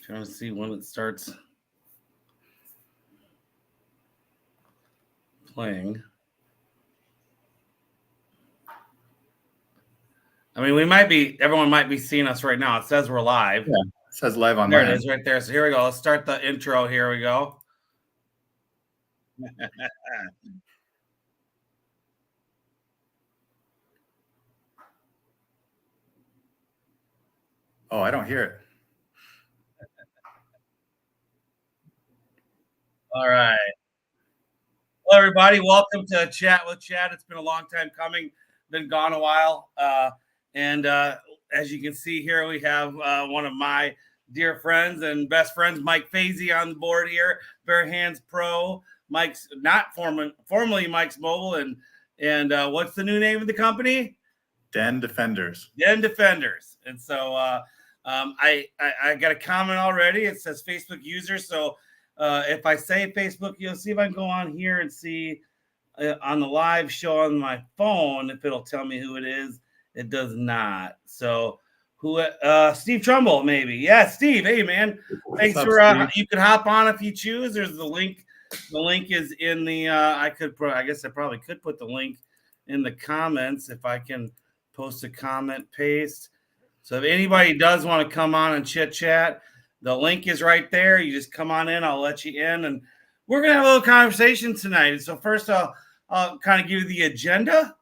Trying to see when it starts playing. I mean, everyone might be seeing us right now. It says we're live. Yeah, it says live on there my it is right there. So here we go. Let's start the intro. Here we go. Oh, I don't hear it. All right. Hello, everybody. Welcome to Chat with Chad. It's been a long time coming. Been gone a while. And as you can see here, we have one of my dear friends and best friends, Mike Fazy, on the board here. Bare Hands Pro. Mike's not formerly Mike's Mobile. And what's the new name of the company? Den Defenders. Den Defenders. And so I got a comment already. It says Facebook user. So if I say Facebook, you'll see if I can go on here and see on the live show on my phone if it'll tell me who it is. It does not. So who? Steve Trumbull, maybe. Yeah, Steve. Hey, man. Thanks for. You can hop on if you choose. There's the link. The link is in the. I guess I probably could put the link in the comments if I can post a comment, paste. So if anybody does want to come on and chit chat, the link is right there. You just come on in. I'll let you in, and we're gonna have a little conversation tonight. And so first, I'll kind of give you the agenda.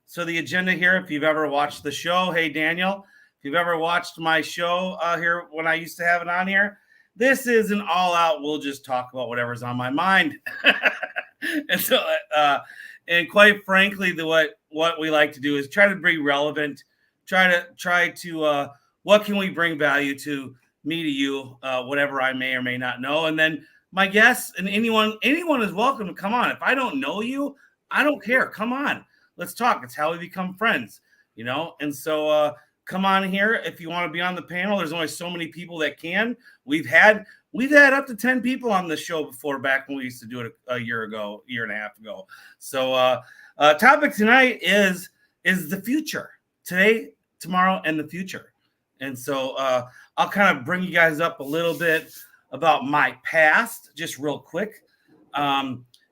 So the agenda here, if you've ever watched the show, hey Daniel, if you've ever watched my show here when I used to have it on here, this is an all-out. We'll just talk about whatever's on my mind. And so, and quite frankly, what we like to do is try to be relevant. Try to what can we bring value to me, to you, whatever I may or may not know. And then my guests and anyone is welcome to come on. If I don't know you, I don't care. Come on, let's talk. It's how we become friends, you know. And so come on here if you want to be on the panel. There's only so many people that can. We've had up to 10 people on the show before, back when we used to do it a year and a half ago. So topic tonight is the future. Today, tomorrow, and the future. And so I'll kind of bring you guys up a little bit about my past, just real quick.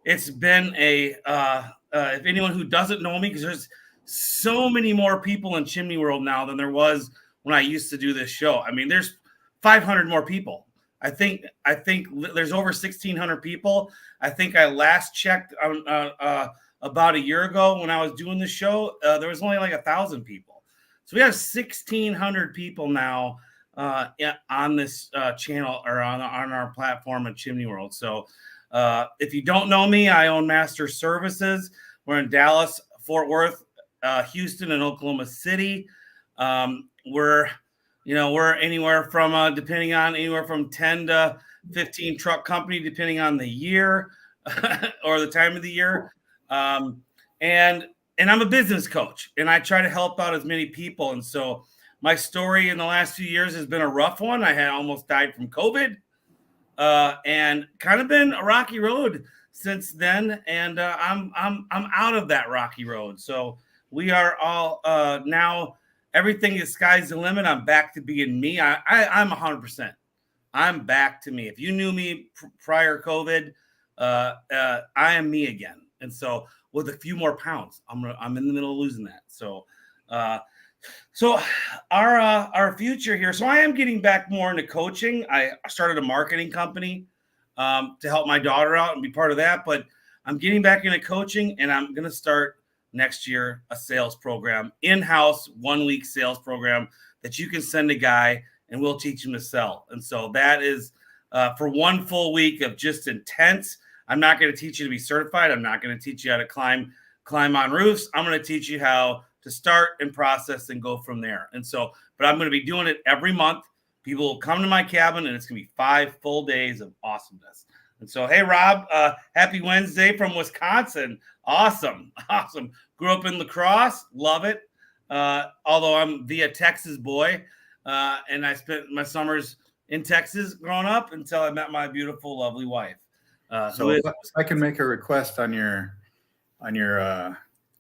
It's been if anyone who doesn't know me, because there's so many more people in Chimney World now than there was when I used to do this show. I mean, there's 500 more people. I think there's over 1,600 people. I think I last checked about a year ago when I was doing the show. There was only like 1,000 people. So we have 1,600 people now on this channel or on our platform at Chimney World. So if you don't know me, I own Master Services. We're in Dallas, Fort Worth, Houston, and Oklahoma City. We're anywhere from depending on anywhere from 10 to 15 truck company, depending on the year or the time of the year. And I'm a business coach, and I try to help out as many people. And so my story in the last few years has been a rough one. I had almost died from COVID, and kind of been a rocky road since then. And I'm out of that rocky road. So we are all now. Everything is sky's the limit. I'm back to being me. I'm 100%. I'm back to me. If you knew me prior COVID, I am me again. And so with a few more pounds, I'm in the middle of losing that. So, our future here. So I am getting back more into coaching. I started a marketing company to help my daughter out and be part of that. But I'm getting back into coaching, and I'm going to start next year a sales program, in-house 1 week sales program that you can send a guy and we'll teach him to sell. And so that is for 1 full week of just intense. I'm not going to teach you to be certified. I'm not going to teach you how to climb on roofs. I'm going to teach you how to start and process and go from there. And so, but I'm going to be doing it every month. People will come to my cabin, and it's going to be 5 full days of awesomeness. And so, hey, Rob, happy Wednesday from Wisconsin. Awesome. Grew up in La Crosse. Love it. Although I'm via Texas boy, and I spent my summers in Texas growing up until I met my beautiful, lovely wife. So if I can make a request on your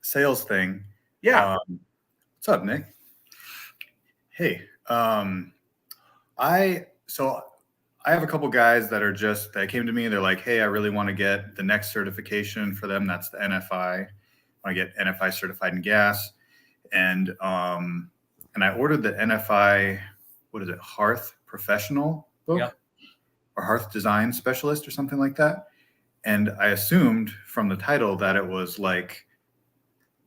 sales thing. Yeah. What's up, Nick? Hey, I have a couple guys that came to me. They're like, hey, I really want to get the next certification for them. That's the NFI. I get NFI certified in gas. And I ordered the NFI, what is it, Hearth Professional book? Yep. Or Hearth Design Specialist or something like that. And I assumed from the title that it was like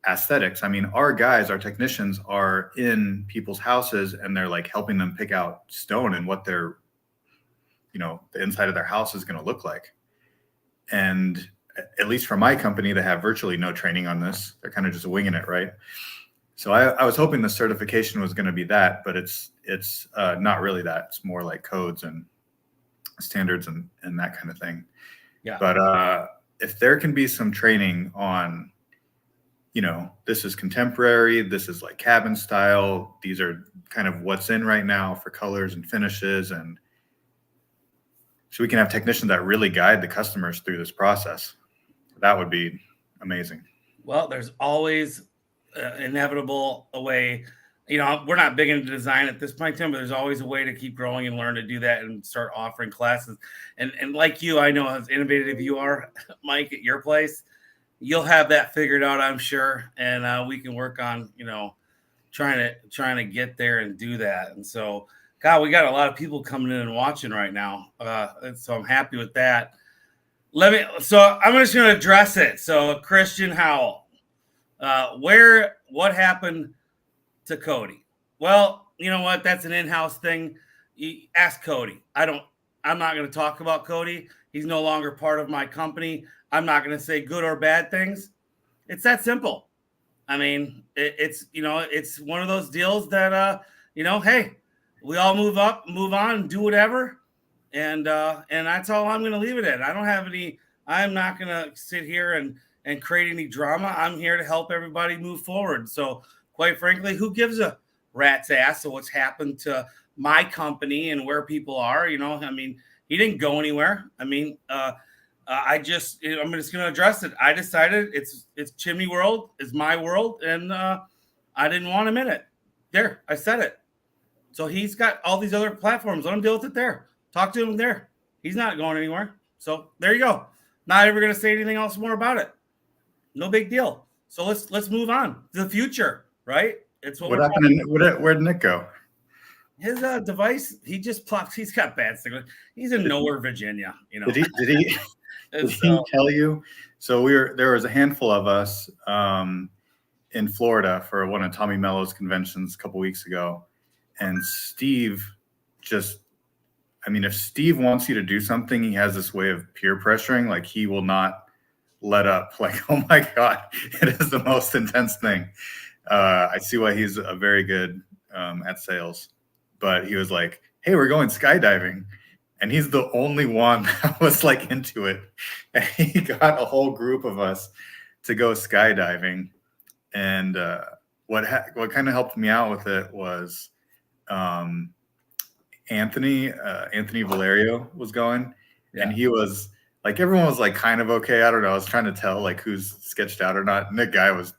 aesthetics. I mean, our technicians are in people's houses and they're like helping them pick out stone and what their, the inside of their house is going to look like. And at least for my company, they have virtually no training on this. They're kind of just winging it, right? So I was hoping the certification was going to be that, but it's not really that. It's more like codes and standards and that kind of thing. Yeah. But if there can be some training on, this is contemporary, this is like cabin style, these are kind of what's in right now for colors and finishes, and so we can have technicians that really guide the customers through this process. That would be amazing. Well, there's always inevitable a way. We're not big into design at this point in time, but there's always a way to keep growing and learn to do that and start offering classes. And like you, I know as innovative you are, Mike, at your place, you'll have that figured out, I'm sure. And we can work on, trying to get there and do that. And so, God, we got a lot of people coming in and watching right now. And so I'm happy with that. So I'm just going to address it. So Christian Howell, what happened to Cody? Well, you know what? That's an in-house thing. You ask Cody. I'm not going to talk about Cody. He's no longer part of my company. I'm not going to say good or bad things. It's that simple. I mean, it's one of those deals that, hey, we all move on, and do whatever. And that's all I'm going to leave it at. I'm not going to sit here and create any drama. I'm here to help everybody move forward. So quite frankly, who gives a rat's ass of what's happened to my company and where people are? I mean, he didn't go anywhere. I mean, I'm just going to address it. I decided it's Chimney World is my world, and I didn't want him in it. There, I said it. So he's got all these other platforms. Let him deal with it there. Talk to him there. He's not going anywhere. So there you go. Not ever going to say anything else more about it. No big deal. So let's move on to the future, right? It's what happened. Where'd Nick go? His device. He just plopped. He's got bad signal. He's in nowhere, Virginia. Did he tell you? So there was a handful of us in Florida for one of Tommy Mello's conventions a couple weeks ago. And Steve if Steve wants you to do something, he has this way of peer pressuring. Like, he will not let up. Like, oh my God, it is the most intense thing. I see why he's a very good at sales. But he was like, hey, we're going skydiving. And he's the only one that was like into it. And he got a whole group of us to go skydiving. And what kind of helped me out with it was Anthony Valerio was going. Yeah. And he was like, everyone was like kind of okay. I don't know. I was trying to tell like who's sketched out or not. And the guy was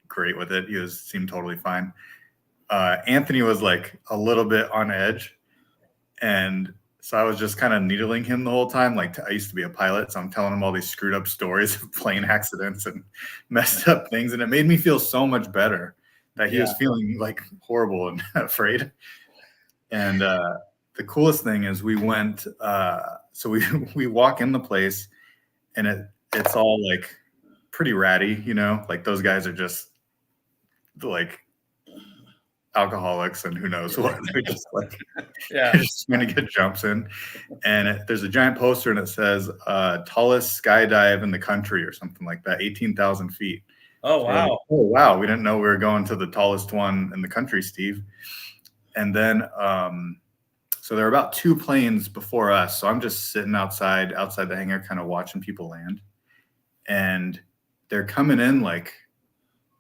great with it. Seemed totally fine. Anthony was like a little bit on edge. And so I was just kind of needling him the whole time. Like, I used to be a pilot, so I'm telling him all these screwed up stories of plane accidents and messed up things. And it made me feel so much better that he was feeling like horrible and afraid. And the coolest thing is we went, so we walk in the place and it's all like pretty ratty, like those guys are just like alcoholics and who knows what. They're just like, they're just trying to get jumps in. And there's a giant poster and it says tallest skydive in the country or something like that, 18,000 feet. Oh, wow. Like, oh, wow. We didn't know we were going to the tallest one in the country, Steve. And then, so there are about 2 planes before us. So I'm just sitting outside the hangar, kind of watching people land. And they're coming in like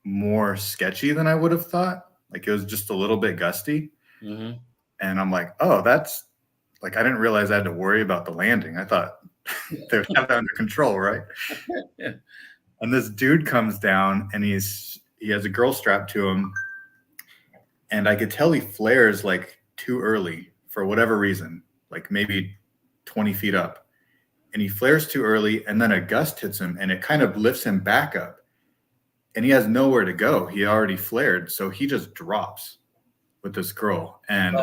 more sketchy than I would have thought. Like, it was just a little bit gusty. Mm-hmm. And I'm like, oh, that's like, I didn't realize I had to worry about the landing. I thought they would have that under control, right? Yeah. And this dude comes down and he has a girl strapped to him. And I could tell he flares like too early for whatever reason. like maybe 20 feet up, and he flares too early, and then a gust hits him, and it kind of lifts him back up, and he has nowhere to go. He already flared, so he just drops with this girl, and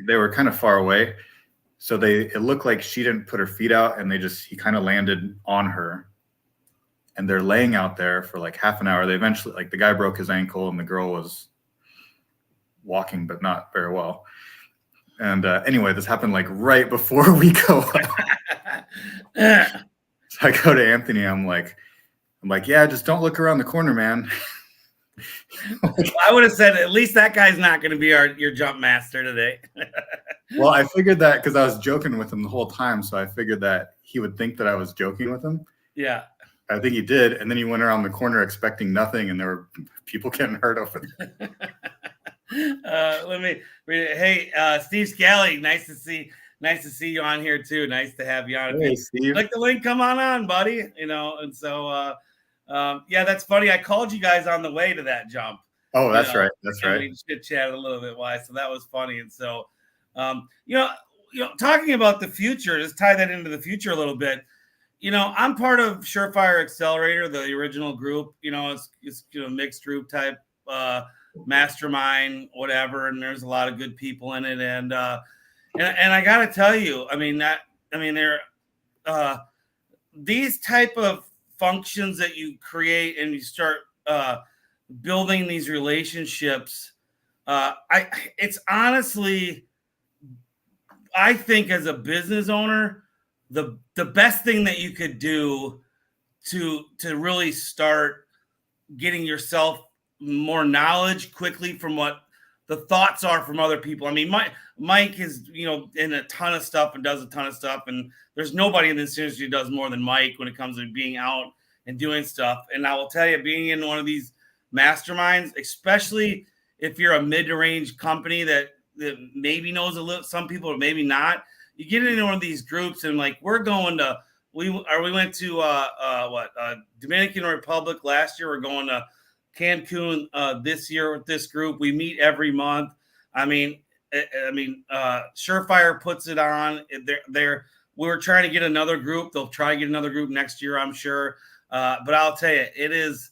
they were kind of far away, so it looked like she didn't put her feet out, and he kind of landed on her, and they're laying out there for like half an hour. They eventually, like, the guy broke his ankle, and the girl was walking, but not very well. And anyway, this happened like right before we go up. So I go to Anthony. I'm like, yeah, just don't look around the corner, man. I would have said, at least that guy's not going to be your jump master today. Well, I figured that because I was joking with him the whole time. So I figured that he would think that I was joking with him. Yeah. I think he did. And then he went around the corner expecting nothing, and there were people getting hurt over there. Let me read it. Hey, Steve Scally, nice to see you on here too. Nice to have you on. Hey, Steve. Click the link, come on, buddy. And so yeah, that's funny. I called you guys on the way to that jump. Oh, that's right. That's right. We chit chatted a little bit why, so that was funny. And so talking about the future, just tie that into the future a little bit. I'm part of Surefire Accelerator, the original group. It's mixed group type mastermind, whatever, and there's a lot of good people in it, and I got to tell you, these type of functions that you create and you start building these relationships. It's honestly, I think as a business owner, the best thing that you could do to really start getting yourself more knowledge quickly from what the thoughts are from other people. I mean, Mike is, in a ton of stuff and does a ton of stuff. And there's nobody in this industry who does more than Mike when it comes to being out and doing stuff. And I will tell you, being in one of these masterminds, especially if you're a mid-range company that maybe knows a little, some people, or maybe not, you get into one of these groups and like, we went to Dominican Republic last year. We're going to Cancun this year with this group. We meet every month. Surefire puts it on. We're trying to get another group. They'll try to get another group next year, I'm sure. But I'll tell you, it is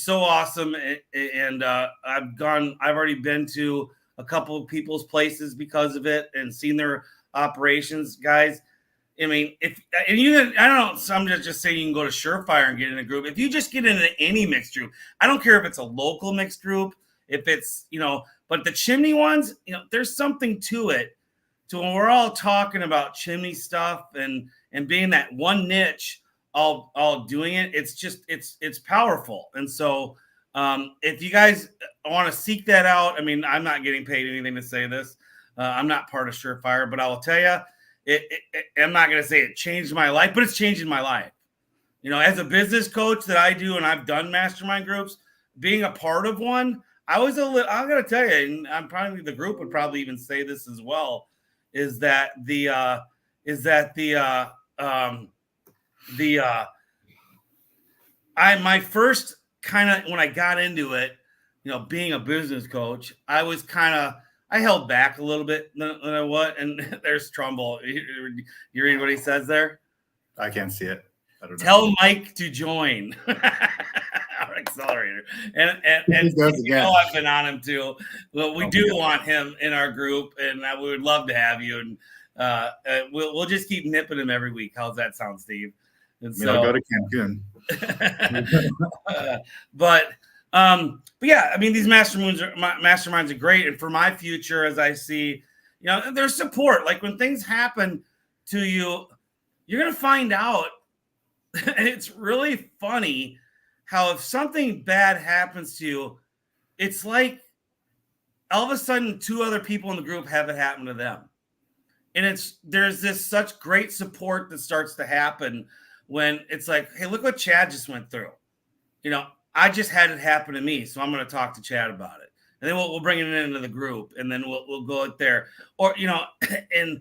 so awesome. And I've already been to a couple of people's places because of it and seen their operations, guys. I mean, I don't know, I'm just saying you can go to Surefire and get in a group. If you just get into any mixed group, I don't care if it's a local mixed group, if it's, but the chimney ones, there's something to it. So when we're all talking about chimney stuff and being that one niche, all doing it, it's powerful. And so if you guys want to seek that out, I'm not getting paid anything to say this. I'm not part of Surefire, but I will tell you, I'm not going to say it changed my life, but it's changing my life. As a business coach that I do, and I've done mastermind groups, being a part of one, I'm going to tell you, and I'm probably, the group would probably even say this as well, my first kind of, when I got into it, being a business coach, I held back a little bit. And there's Trumbull. You read what he says there? I can't see it. I don't know. Tell Mike to join our accelerator. And I've been on him too. But we do want him in our group, and we would love to have you. And we'll just keep nipping him every week. How's that sound, Steve? And I'll go to Cancun. But yeah, these masterminds are great. And for my future, as I see, there's support. Like when things happen to you, you're going to find out. And it's really funny how if something bad happens to you, it's like all of a sudden 2 other people in the group have it happen to them. And there's this such great support that starts to happen when it's like, hey, look what Chad just went through. I just had it happen to me, so I'm going to talk to Chad about it. And then we'll bring it into the group, and then we'll go out there. Or, and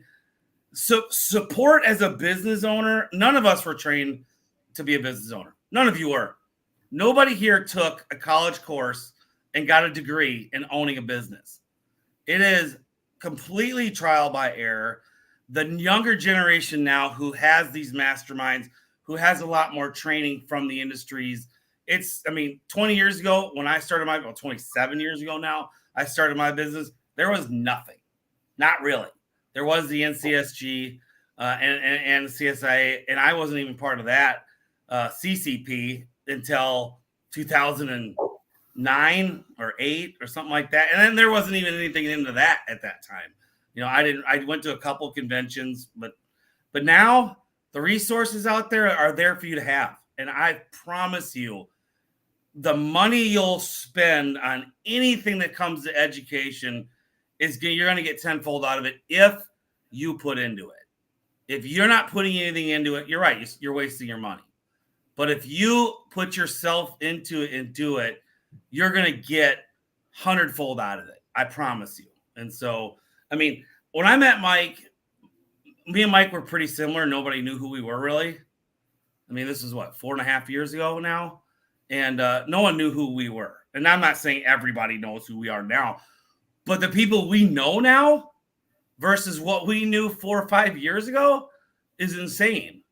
so support as a business owner, none of us were trained to be a business owner. None of you were. Nobody here took a college course and got a degree in owning a business. It is completely trial by error. the younger generation now who has these masterminds, who has a lot more training from the industries. 20 years ago when I started 27 years ago now, I started my business, there was nothing. Not really. There was the NCSG and the CSIA, and I wasn't even part of that CCP until 2009 or 8 or something like that. And then there wasn't even anything into that at that time. I went to a couple conventions, but now the resources out there are there for you to have. And I promise you, the money you'll spend on anything that comes to education you're going to get tenfold out of it if you put into it. If you're not putting anything into it, you're right. You're wasting your money. But if you put yourself into it and do it, you're going to get 100-fold out of it. I promise you. And so, when I met Mike, me and Mike were pretty similar. Nobody knew who we were really. This is 4.5 years ago now. And no one knew who we were. And I'm not saying everybody knows who we are now, but the people we know now versus what we knew 4 or 5 years ago is insane.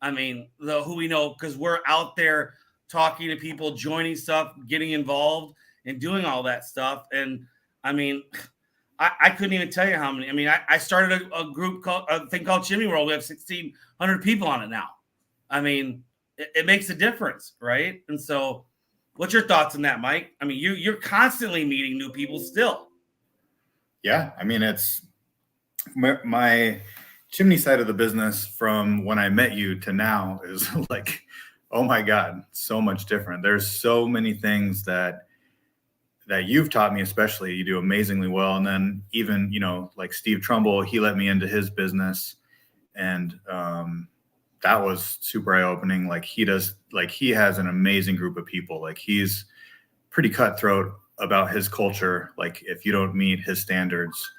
Who we know, because we're out there talking to people, joining stuff, getting involved, and doing all that stuff. And I couldn't even tell you how many. I started a group called a thing called Chimney World. We have 1,600 people on it now. It makes a difference, right? And so, what's your thoughts on that, Mike? You're constantly meeting new people still. Yeah, it's my chimney side of the business from when I met you to now is like, oh my God, so much different. There's so many things that you've taught me, especially you do amazingly well. And then even, like Steve Trumbull, he let me into his business, and that was super eye-opening. He has an amazing group of people. He's pretty cutthroat about his culture. If you don't meet his standards,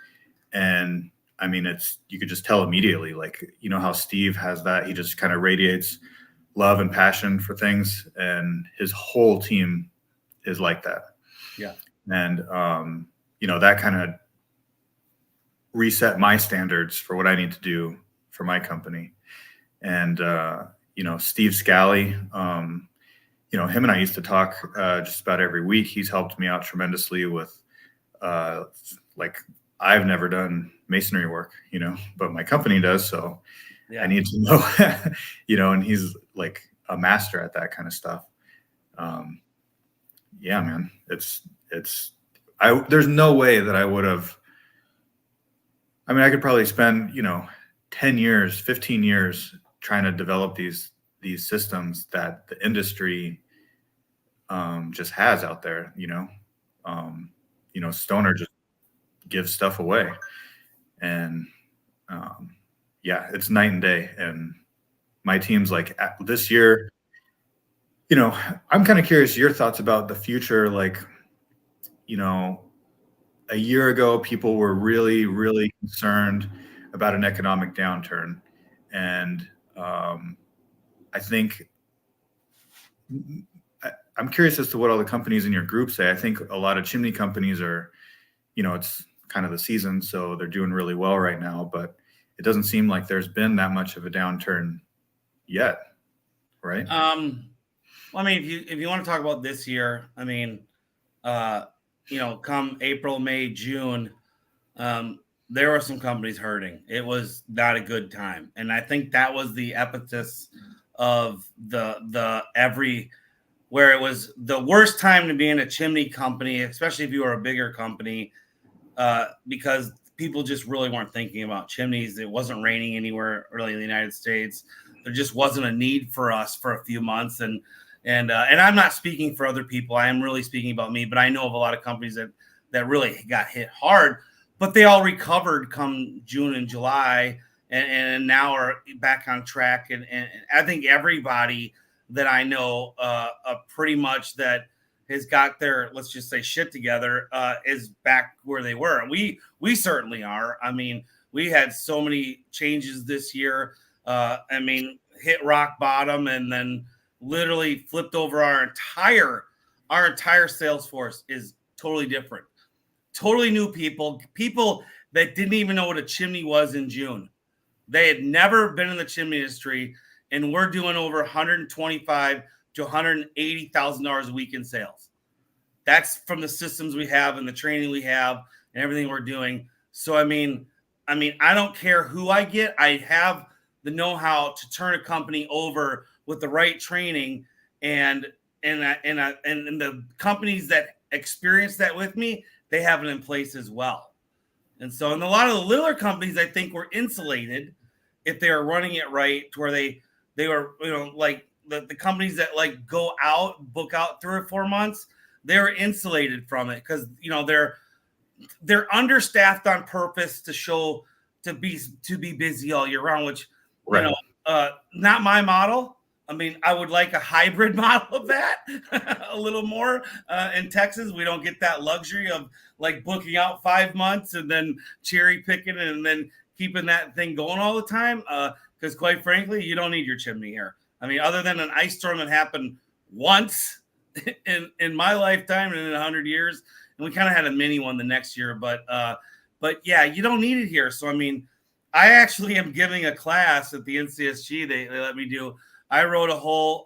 and you could just tell immediately, how Steve has that. He just kind of radiates love and passion for things, and his whole team is like that. Yeah. And, that kind of reset my standards for what I need to do for my company. And, Steve Scally, him and I used to talk just about every week. He's helped me out tremendously with, I've never done masonry work, but my company does. So yeah. I need to know, and he's like a master at that kind of stuff. Yeah, man, there's no way that I would have, I could probably spend, 10 years, 15 years trying to develop these systems that the industry just has out there, Stoner just gives stuff away, and yeah, it's night and day. And my team's this year, I'm kind of curious your thoughts about the future. A year ago, people were really, really concerned about an economic downturn. And I think I'm curious as to what all the companies in your group say. I think a lot of chimney companies are, it's kind of the season, so they're doing really well right now, but it doesn't seem like there's been that much of a downturn yet, right? If you want to talk about this year, come April, May, June, there were some companies hurting. It was not a good time. And I think that was the epithet of where it was the worst time to be in a chimney company, especially if you were a bigger company, because people just really weren't thinking about chimneys. It wasn't raining anywhere really in the United States. There just wasn't a need for us for a few months. And I'm not speaking for other people. I am really speaking about me, but I know of a lot of companies that really got hit hard, but they all recovered come June and July and now are back on track. And I think everybody that I know pretty much that has got their, let's just say, shit together is back where they were. We certainly are. We had so many changes this year. Hit rock bottom and then literally flipped over our entire sales force is totally different. Totally new people that didn't even know what a chimney was in June. They had never been in the chimney industry, and we're doing over $125,000 to $180,000 a week in sales. That's from the systems we have and the training we have and everything we're doing. So I mean, I don't care who I get. I have the know-how to turn a company over with the right training, and the companies that experience that with me, they have it in place as well. And so, in a lot of the littler companies, I think were insulated if they were running it right, to where they were, like the companies that like go out, book out 3 or 4 months, they're insulated from it because they're understaffed on purpose to be busy all year round, which Right. Not my model. I mean, I would like a hybrid model of that a little more. In Texas, we don't get that luxury of like booking out 5 months and then cherry picking and then keeping that thing going all the time. Because quite frankly, you don't need your chimney here. I mean, other than an ice storm that happened once in my lifetime and in 100 years, and we kind of had a mini one the next year, but yeah, you don't need it here. So I mean, I actually am giving a class at the NCSG. They let me do. I wrote a whole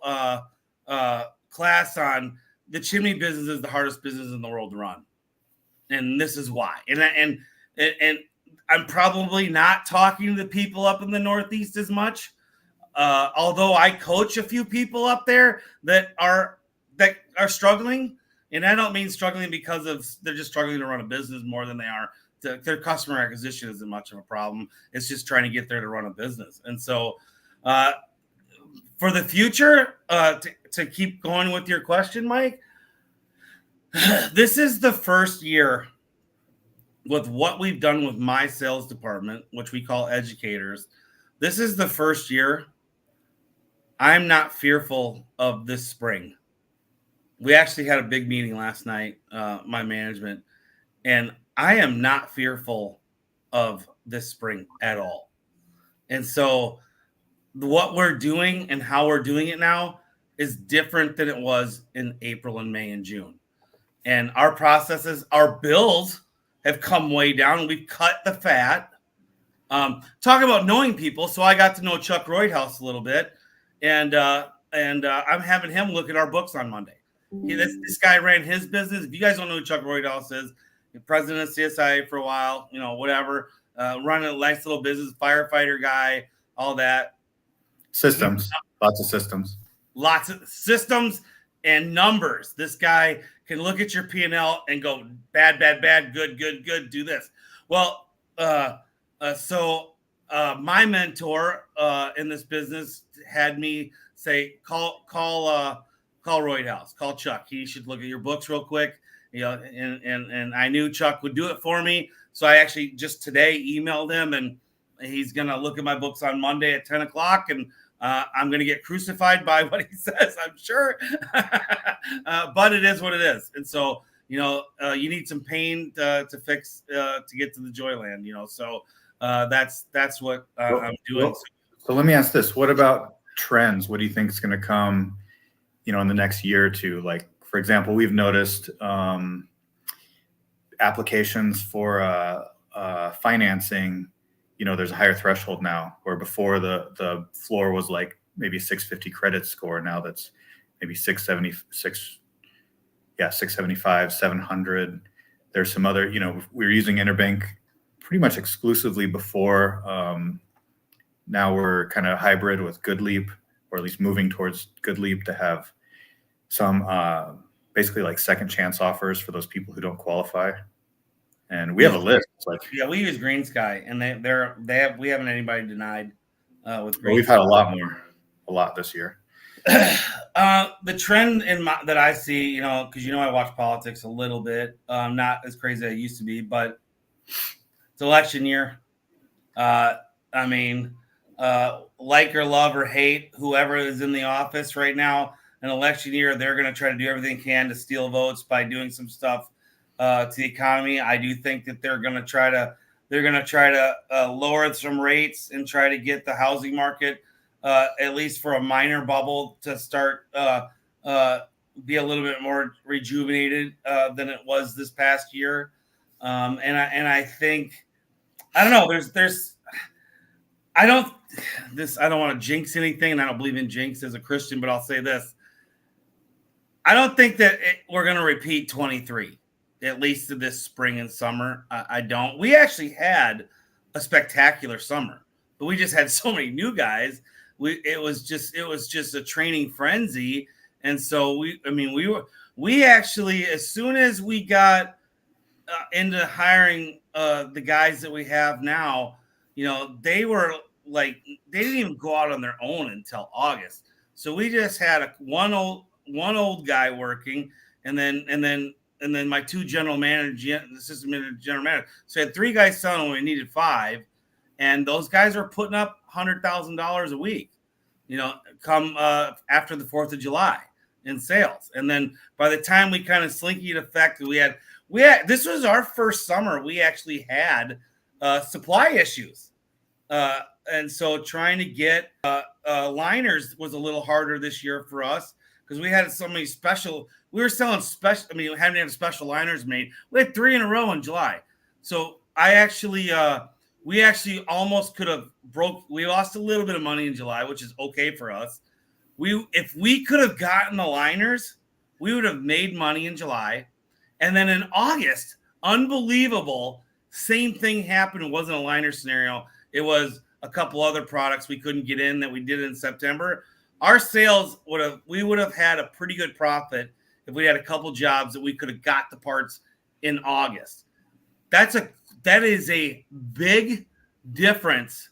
class on the chimney business is the hardest business in the world to run, and this is why. And I'm probably not talking to the people up in the Northeast as much, although I coach a few people up there that are struggling. And I don't mean struggling because they're just struggling to run a business more than they are. Their customer acquisition isn't much of a problem. It's just trying to get there to run a business. And so for the future, to keep going with your question, Mike, this is the first year with what we've done with my sales department, which we call educators. This is the first year I'm not fearful of this spring. We actually had a big meeting last night, my management, and I am not fearful of this spring at all. And so what we're doing and how we're doing it now is different than it was in April and May and June. And our processes, our bills have come way down. We've cut the fat. Talk about knowing people. So I got to know Chuck Roydhouse a little bit, and I'm having him look at our books on Monday. This guy ran his business. If you guys don't know who Chuck Roydhouse is, the president of CSI for a while, whatever, running a nice little business, firefighter guy, all that. Systems, lots of systems. Lots of systems and numbers. This guy can look at your P&L and go bad, bad, bad, good, good, good, do this. Well, so my mentor in this business had me say, call Roydhouse, call Chuck. He should look at your books real quick. And I knew Chuck would do it for me. So I actually just today emailed him, and he's going to look at my books on Monday at 10 o'clock. And I'm going to get crucified by what he says, I'm sure. But it is what it is. And so, you need some pain to fix to get to the Joyland, So that's what I'm doing. So let me ask this. What about trends? What do you think is going to come, in the next year or two? Like, for example, we've noticed applications for financing, there's a higher threshold now, where before the floor was like maybe 650 credit score. Now that's maybe 675, 700. There's some other, we were using Interbank pretty much exclusively before. Now we're kind of hybrid with GoodLeap, or at least moving towards GoodLeap to have some basically like second chance offers for those people who don't qualify. And we have a list. Yeah, we use Green Sky, and we haven't anybody denied with Green. We've had a lot this year. The trend that I see, because I watch politics a little bit, not as crazy as I used to be, but it's election year. Like or love or hate whoever is in the office right now, an election year, they're going to try to do everything they can to steal votes by doing some stuff to the economy. I do think that they're going to try to lower some rates and try to get the housing market, at least for a minor bubble, to start be a little bit more rejuvenated than it was this past year. And I think, I don't know, I don't want to jinx anything, and I don't believe in jinx as a Christian, but I'll say this. I don't think that we're going to repeat 23, at least this spring and summer. I don't. We actually had a spectacular summer, but we just had so many new guys. It was just a training frenzy. And so we actually, as soon as we got into hiring the guys that we have now, they were like, they didn't even go out on their own until August. So we just had one old guy working, and then my two general managers, assistant manager, general manager. So I had 3 guys selling when we needed 5, and those guys are putting up $100,000 a week, come after the 4th of July in sales. And then by the time we kind of slinky effect, we had this was our first summer we actually had supply issues. And so trying to get liners was a little harder this year for us because we had so many we were selling special. I mean, we hadn't had special liners made. We had 3 in a row in July. So we actually almost could have we lost a little bit of money in July, which is okay for us. If we could have gotten the liners, we would have made money in July. And then in August, unbelievable, same thing happened. It wasn't a liner scenario. It was a couple other products we couldn't get in that we did in September. Our sales we would have had a pretty good profit if we had a couple jobs that we could have got the parts in August. That is a big difference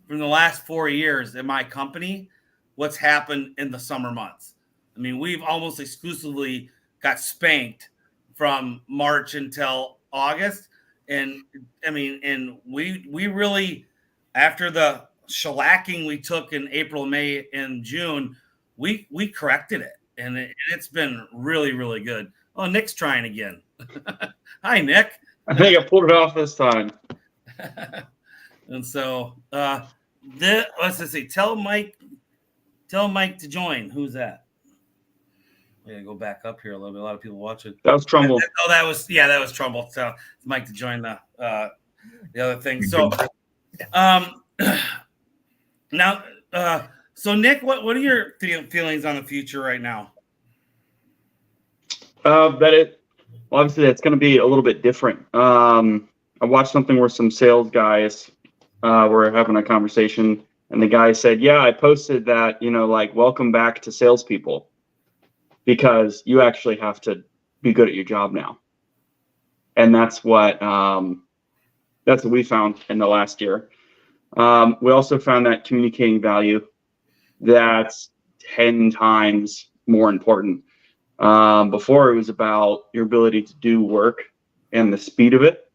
from the last 4 years in my company, what's happened in the summer months. I mean, we've almost exclusively got spanked from March until August. And I mean, and we really, after the shellacking we took in April, May, and June, we corrected it. And it's been really, really good. Oh, Nick's trying again. Hi, Nick. I think I pulled it off this time. And so, let's see. Tell Mike to join. Who's that? We're gonna go back up here a little bit. A lot of people watching. That was Trumbull. Oh, that was Trumbull. So it's Mike to join the other thing. So, now, so Nick, what are your feelings on the future right now? Obviously that's going to be a little bit different. I watched something where some sales guys were having a conversation, and the guy said, "Yeah, I posted that, welcome back to salespeople, because you actually have to be good at your job now." And that's what we found in the last year. We also found that communicating value, that's 10 times more important. Before it was about your ability to do work and the speed of it.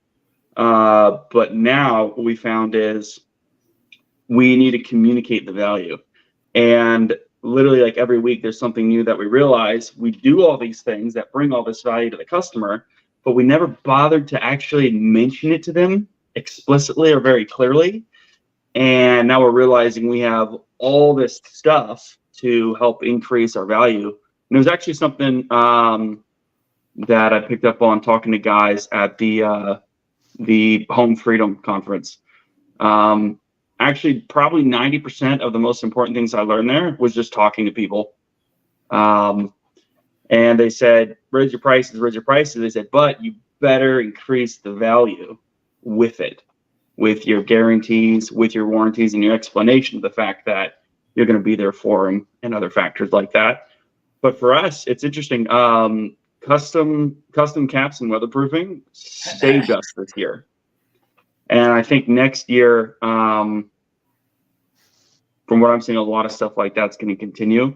But now what we found is we need to communicate the value. And literally, like, every week there's something new that we realize. We do all these things that bring all this value to the customer, but we never bothered to actually mention it to them explicitly or very clearly. And now we're realizing we have all this stuff to help increase our value. And it was actually something that I picked up on talking to guys at the Home Freedom Conference. Actually, probably 90% of the most important things I learned there was just talking to people. And they said, raise your prices. They said, but you better increase the value with it, with your guarantees, with your warranties, and your explanation of the fact that you're going to be there for them and other factors like that. But for us, it's interesting. Custom caps and weatherproofing saved us this year. And I think next year, from what I'm seeing, a lot of stuff like that's going to continue.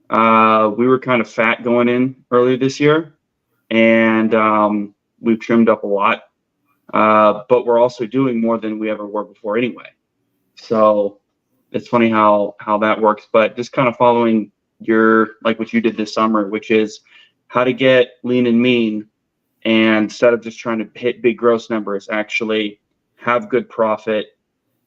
We were kind of fat going in earlier this year, and we've trimmed up a lot. But we're also doing more than we ever were before anyway. So it's funny how that works. But just kind of following what you did this summer, which is how to get lean and mean, and instead of just trying to hit big gross numbers, actually have good profit,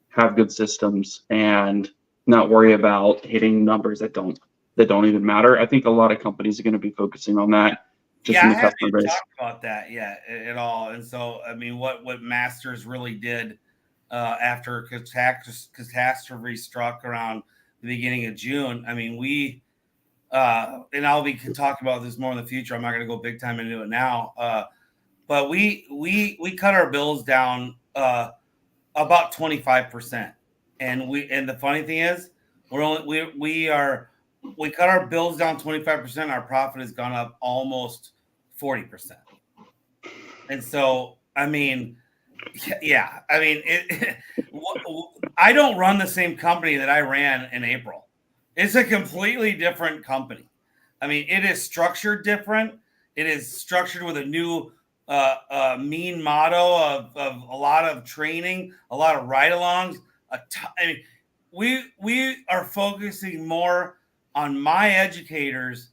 have good systems, and not worry about hitting numbers that don't even matter. I think a lot of companies are going to be focusing on that. Just in the customer base. Talk about that, at all. And so, I mean, what Masters really did after catastrophe struck around the beginning of June. I mean, and I'll be talking about this more in the future. I'm not going to go big time into it now. But we cut our bills down about 25%. And the funny thing is, we cut our bills down 25%. Our profit has gone up almost 40%. And so, I mean, yeah, I mean, I don't run the same company that I ran in April. It's a completely different company. I mean, it is structured different. It is structured with a new mean motto of a lot of training, a lot of ride-alongs. I mean, we are focusing more on my educators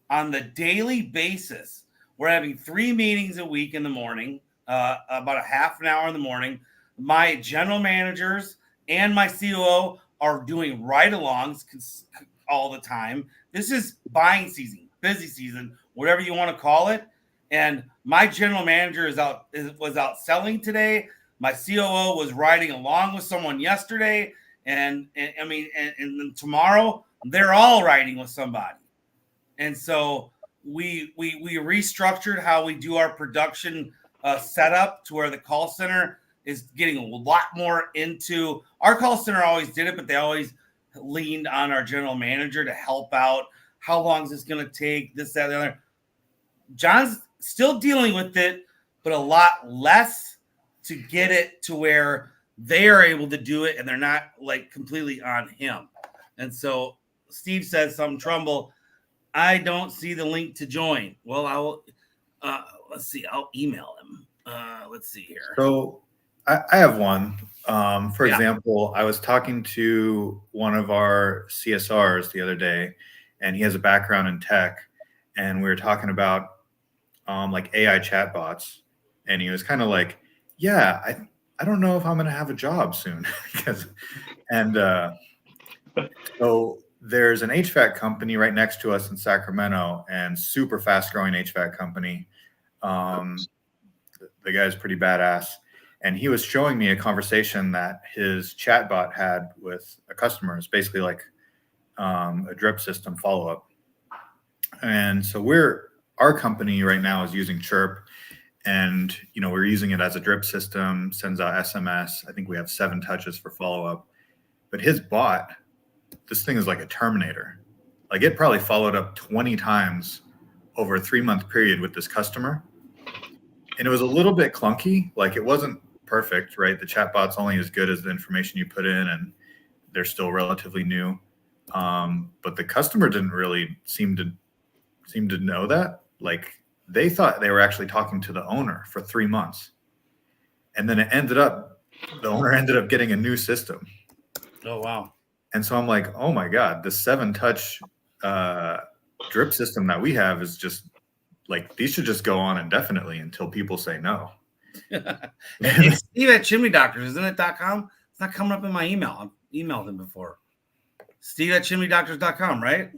on the daily basis. We're having 3 meetings a week in the morning, about a half an hour in the morning. My general managers and my COO are doing ride-alongs all the time. This is buying season, busy season, whatever you want to call it. And my general manager was out selling today. My COO was riding along with someone yesterday, and then tomorrow they're all riding with somebody. And so we restructured how we do our production setup to where the call center is getting a lot more into. Our call center always did it, but they always leaned on our general manager to help out. How long is this going to take? This, that, the other. John's still dealing with it, but a lot less to get it to where they are able to do it and they're not like completely on him. And so Steve says something, Trumbull, I don't see the link to join. Well, I will, let's see, I'll email him. Let's see here. So I have one. For example, I was talking to one of our CSRs the other day, and he has a background in tech, and we were talking about like AI chatbots, and he was kind of like, yeah, I don't know if I'm going to have a job soon. So there's an HVAC company right next to us in Sacramento, and super fast growing HVAC company. The guy's pretty badass. And he was showing me a conversation that his chatbot had with a customer. It's basically like a drip system follow-up. And so our company right now is using Chirp, and we're using it as a drip system, sends out SMS. I think we have 7 touches for follow-up. But his bot, this thing is like a Terminator. Like, it probably followed up 20 times over a 3-month period with this customer. And it was a little bit clunky. Like, it wasn't perfect, right? The chatbot's only as good as the information you put in, and they're still relatively new. But the customer didn't really seem to know that. Like, they thought they were actually talking to the owner for 3 months. And then the owner ended up getting a new system. Oh, wow. And so I'm like, oh my God, the 7-touch drip system that we have is just like, these should just go on indefinitely until people say no. It's Steve at Chimney Doctors, isn't it .com? It's not coming up in my email. I've emailed him before. Steve at chimneydoctors.com, right?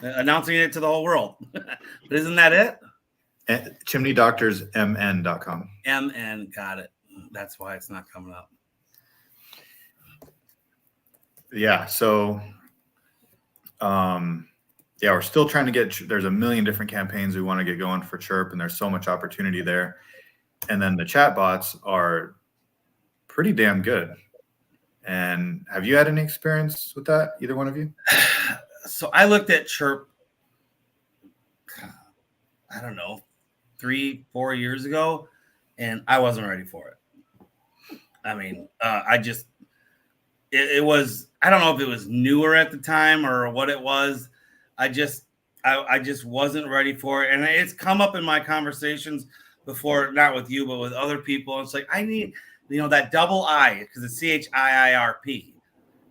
Announcing it to the whole world. But isn't that it? ChimneyDoctorsMN.com. MN, got it. That's why it's not coming up. Yeah. So, we're still trying to there's a million different campaigns we want to get going for Chirp, and there's so much opportunity there. And then the chatbots are pretty damn good. And have you had any experience with that, either one of you? So I looked at Chirp, I don't know, 3-4 years ago, and I wasn't ready for it. I mean, it was, I don't know if it was newer at the time or what it was. I just wasn't ready for it. And it's come up in my conversations before, not with you, but with other people. It's like, I need, that double I, because it's CHIIRP.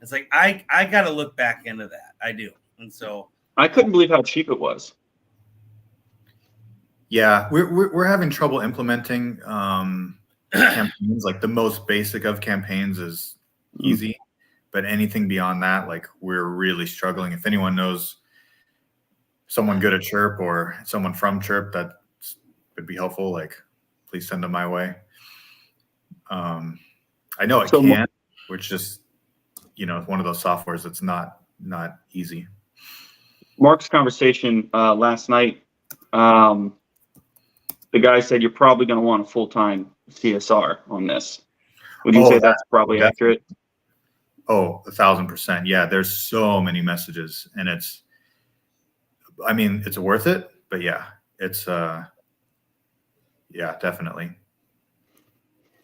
It's like, I got to look back into that. I do. And so I couldn't believe how cheap it was. Yeah, we're having trouble implementing campaigns. Like, the most basic of campaigns is easy, but anything beyond that, like, we're really struggling. If anyone knows someone good at Chirp or someone from Chirp that would be helpful, like, please send them my way. I know it So- can, which just one of those softwares that's not easy. Mark's conversation last night, the guy said you're probably going to want a full-time CSR on this. Would you say that's probably accurate? Oh, 1,000%. Yeah, there's so many messages, and it's worth it. But yeah, it's yeah, definitely.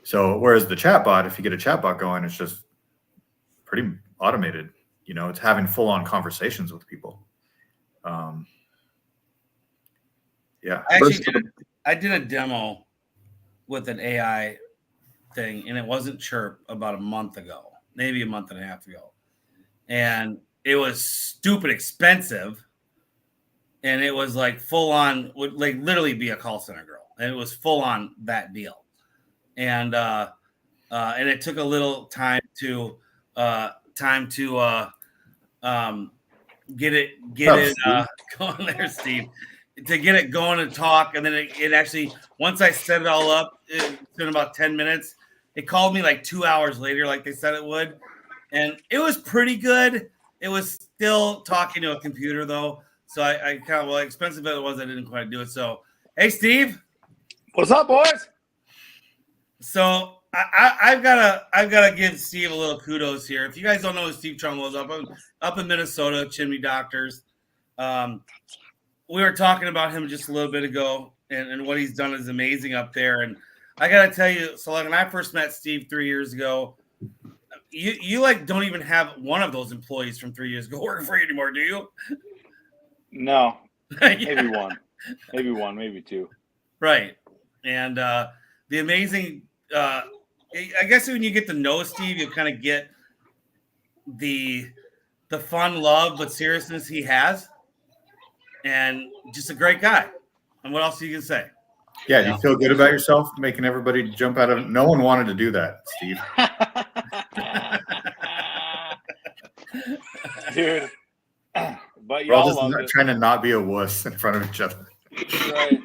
So whereas the chatbot, if you get a chatbot going, it's just pretty automated. It's having full-on conversations with people. Yeah. I did a demo with an AI thing, and it wasn't Chirp about a month ago, maybe a month and a half ago. And it was stupid expensive. And it was like full on, would like literally be a call center girl. And it was full on that deal. And it took a little time to get it going there, Steve, to get it going and talk. And then it actually, once I set it all up, it's been about 10 minutes. It called me like 2 hours later, like they said it would. And it was pretty good. It was still talking to a computer though. So I kind of, expensive as it was, I didn't quite do it. So, hey, Steve. What's up, boys? So I've gotta give Steve a little kudos here. If you guys don't know who Steve Trumbull is, up in Minnesota, Chimney Doctors. We were talking about him just a little bit ago, and what he's done is amazing up there. And I gotta tell you, so like when I first met Steve 3 years ago, you like don't even have one of those employees from 3 years ago working for you anymore, do you? No, Yeah. maybe one, maybe two. Right. And the amazing, I guess when you get to know Steve, you kind of get the fun, love, but seriousness he has, and just a great guy. And what else you can say? Yeah, do you feel good about yourself making everybody jump out of? No one wanted to do that, Steve. Dude. But We're all y'all just trying to not be a wuss in front of each other. Right.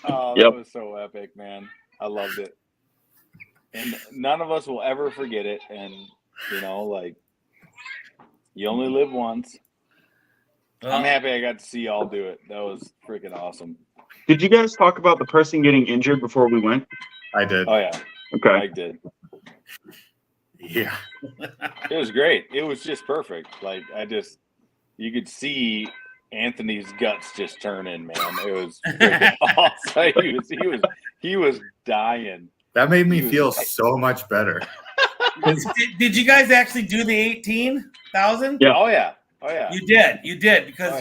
Oh, Yep. That was so epic, man. I loved it. And none of us will ever forget it. And, you only live once. I'm happy I got to see y'all do it. That was freaking awesome. Did you guys talk about the person getting injured before we went? I did. Oh, yeah. Okay. I did. Yeah. It was great. It was just perfect. You could see Anthony's guts just turning, man. It was freaking awesome. He was dying. That made me feel so much better. Did you guys actually do the 18,000? Yeah. Oh yeah. Oh yeah. You did because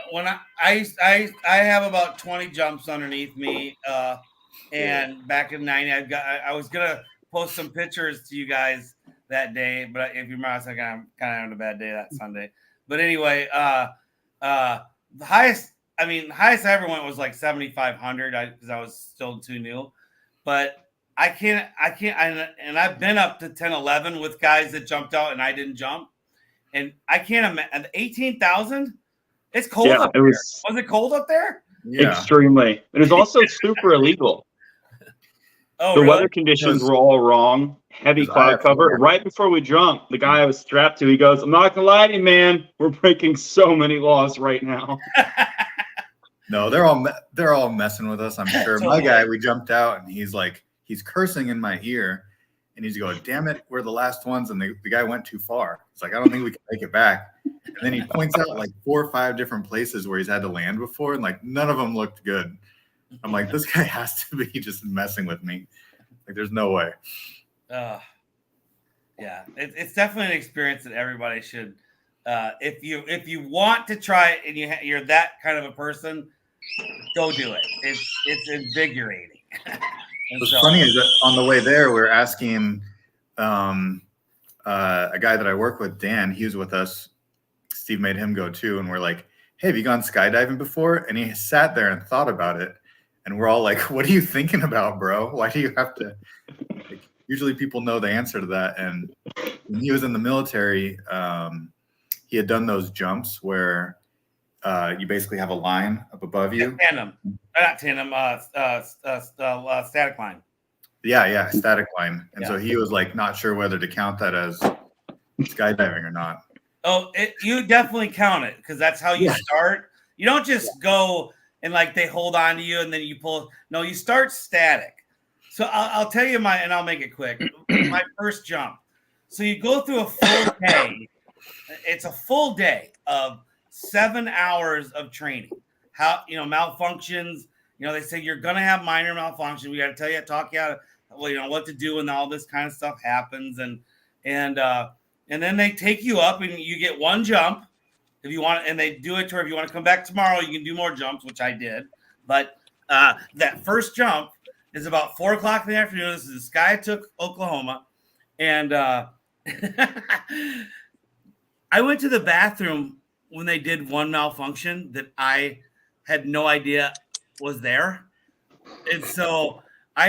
when I have about 20 jumps underneath me, and back in '90, I was gonna post some pictures to you guys that day, but if you remember, I was like, I'm kind of having a bad day that Sunday. But anyway, the highest I ever went was like 7,500 because I was still too new. But I can't, and I've been up to 10, 11 with guys that jumped out and I didn't jump. And I can't imagine 18,000. It's cold up there. Was it cold up there? Yeah. Extremely. It was also super illegal. Oh, The really? weather conditions were all wrong. Heavy cloud cover. Right before we jumped, the guy I was strapped to, he goes, "I'm not gonna lie to you, man. We're breaking so many laws right now." No, they're all messing with us. I'm sure. Totally. My guy, we jumped out, and he's cursing in my ear, and he's going, "Damn it, we're the last ones," and the guy went too far. It's like, I don't think we can make it back. And then he points out like 4 or 5 different places where he's had to land before, and like none of them looked good. I'm like, this guy has to be just messing with me. Like, there's no way. Yeah, it's definitely an experience that everybody should. If you want to try it and you're that kind of a person, go do it. It's invigorating. What's funny is that on the way there, we were asking a guy that I work with, Dan. He was with us. Steve made him go too, and we're like, "Hey, have you gone skydiving before?" And he sat there and thought about it, and we're all like, "What are you thinking about, bro? Why do you have to?" Like, usually, people know the answer to that. And when he was in the military, he had done those jumps where you basically have a line up above you. Not tandem, static line. Yeah, static line. And Yeah. so he was like not sure whether to count that as skydiving or not. Oh, you definitely count it because that's how you start. You don't just go and like they hold on to you and then you pull. No, you start static. So I'll tell you and I'll make it quick. My first jump. So you go through a full day. It's a full day of 7 hours of training. How, malfunctions, they say you're going to have minor malfunction. We got to tell you, talk you out of, what to do when all this kind of stuff happens. And then they take you up and you get one jump if you want, and they do it to where if you want to come back tomorrow, you can do more jumps, which I did. But that first jump is about 4:00 in the afternoon. This is Skiatook, Oklahoma. And I went to the bathroom when they did one malfunction that I had no idea was there. And so I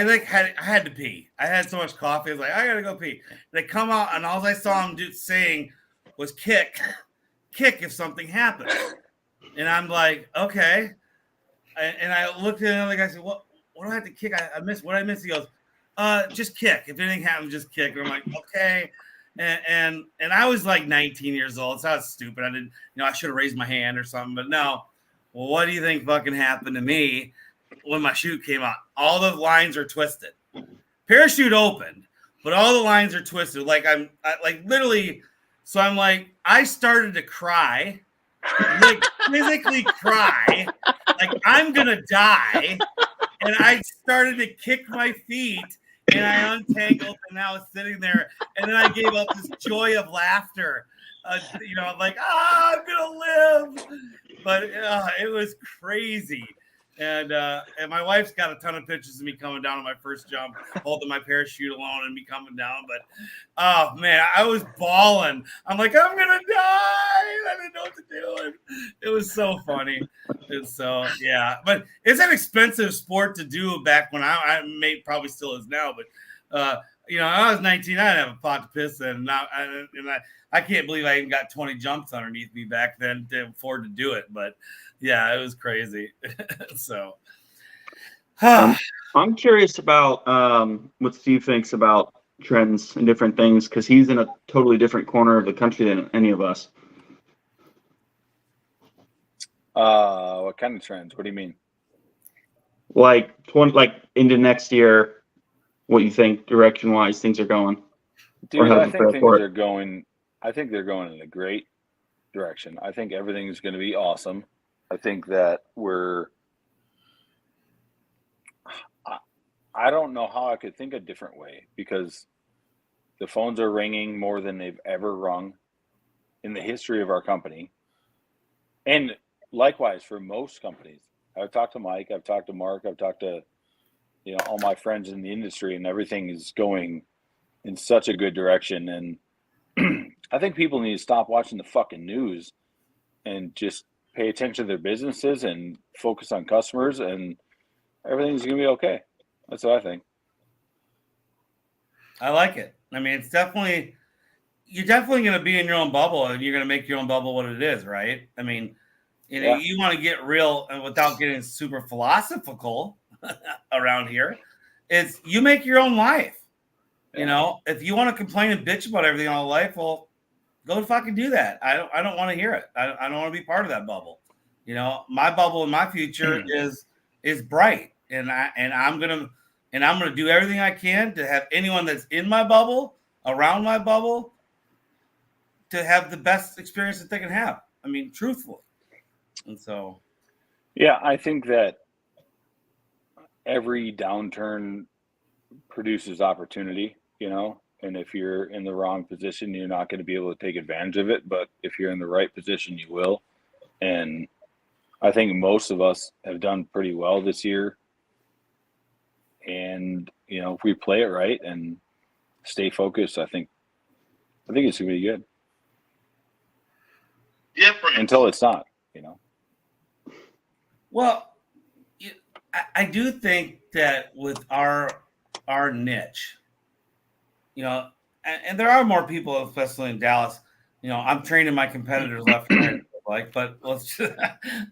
had to pee. I had so much coffee. I was like, I gotta go pee. They come out and all I saw them saying was kick if something happened. And I'm like, okay. And I looked at another guy and said, what do I have to kick? I missed what I missed. He goes, just kick. If anything happens, just kick. And I'm like, okay. And I was like 19 years old, so I was stupid. I didn't, I should have raised my hand or something, but no. Well, what do you think fucking happened to me when my chute came out? All the lines are twisted. Parachute opened, but all the lines are twisted. Like I literally. So I'm like, I started to cry, like physically cry, like I'm gonna die, and I started to kick my feet. And I untangled, and I was sitting there, and then I gave up this joy of laughter. I'm like, I'm gonna live, but it was crazy. And my wife's got a ton of pictures of me coming down on my first jump, holding my parachute alone, and me coming down. But oh man, I was bawling. I'm like, I'm gonna die. I didn't know what to do. And it was so funny. And so yeah, but it's an expensive sport to do back when I probably still is now. But I was 19. I didn't have a pot to piss in, and I can't believe I even got 20 jumps underneath me back then to afford to do it. But yeah, it was crazy. So I'm curious about what Steve thinks about trends and different things because he's in a totally different corner of the country than any of us. What kind of trends? What do you mean? Like into next year, what you think direction-wise things are going? Dude, I think things are going. I think they're going in a great direction. I think everything is going to be awesome. I think that I don't know how I could think a different way because the phones are ringing more than they've ever rung in the history of our company. And likewise for most companies. I've talked to Mike, I've talked to Mark, I've talked to all my friends in the industry, and everything is going in such a good direction. And I think people need to stop watching the fucking news and just pay attention to their businesses and focus on customers, and everything's going to be okay. That's what I think. I like it. I mean, you're definitely going to be in your own bubble, and you're going to make your own bubble what it is, right? I mean, you want to get real and without getting super philosophical around here. It's you make your own life. Yeah. If you want to complain and bitch about everything all life, well, go fucking do that. I don't want to hear it. I don't want to be part of that bubble. My bubble and my future is bright, and I'm gonna do everything I can to have anyone that's in my bubble, around my bubble, to have the best experience that they can have. I mean, truthfully. And so, yeah, I think that every downturn produces opportunity, and if you're in the wrong position, you're not going to be able to take advantage of it. But if you're in the right position, you will. And I think most of us have done pretty well this year. And, if we play it right and stay focused, I think it's going to be good. Different. Until it's not, Well, I do think that with our niche, and there are more people, especially in Dallas. I'm training my competitors left and right, but let's.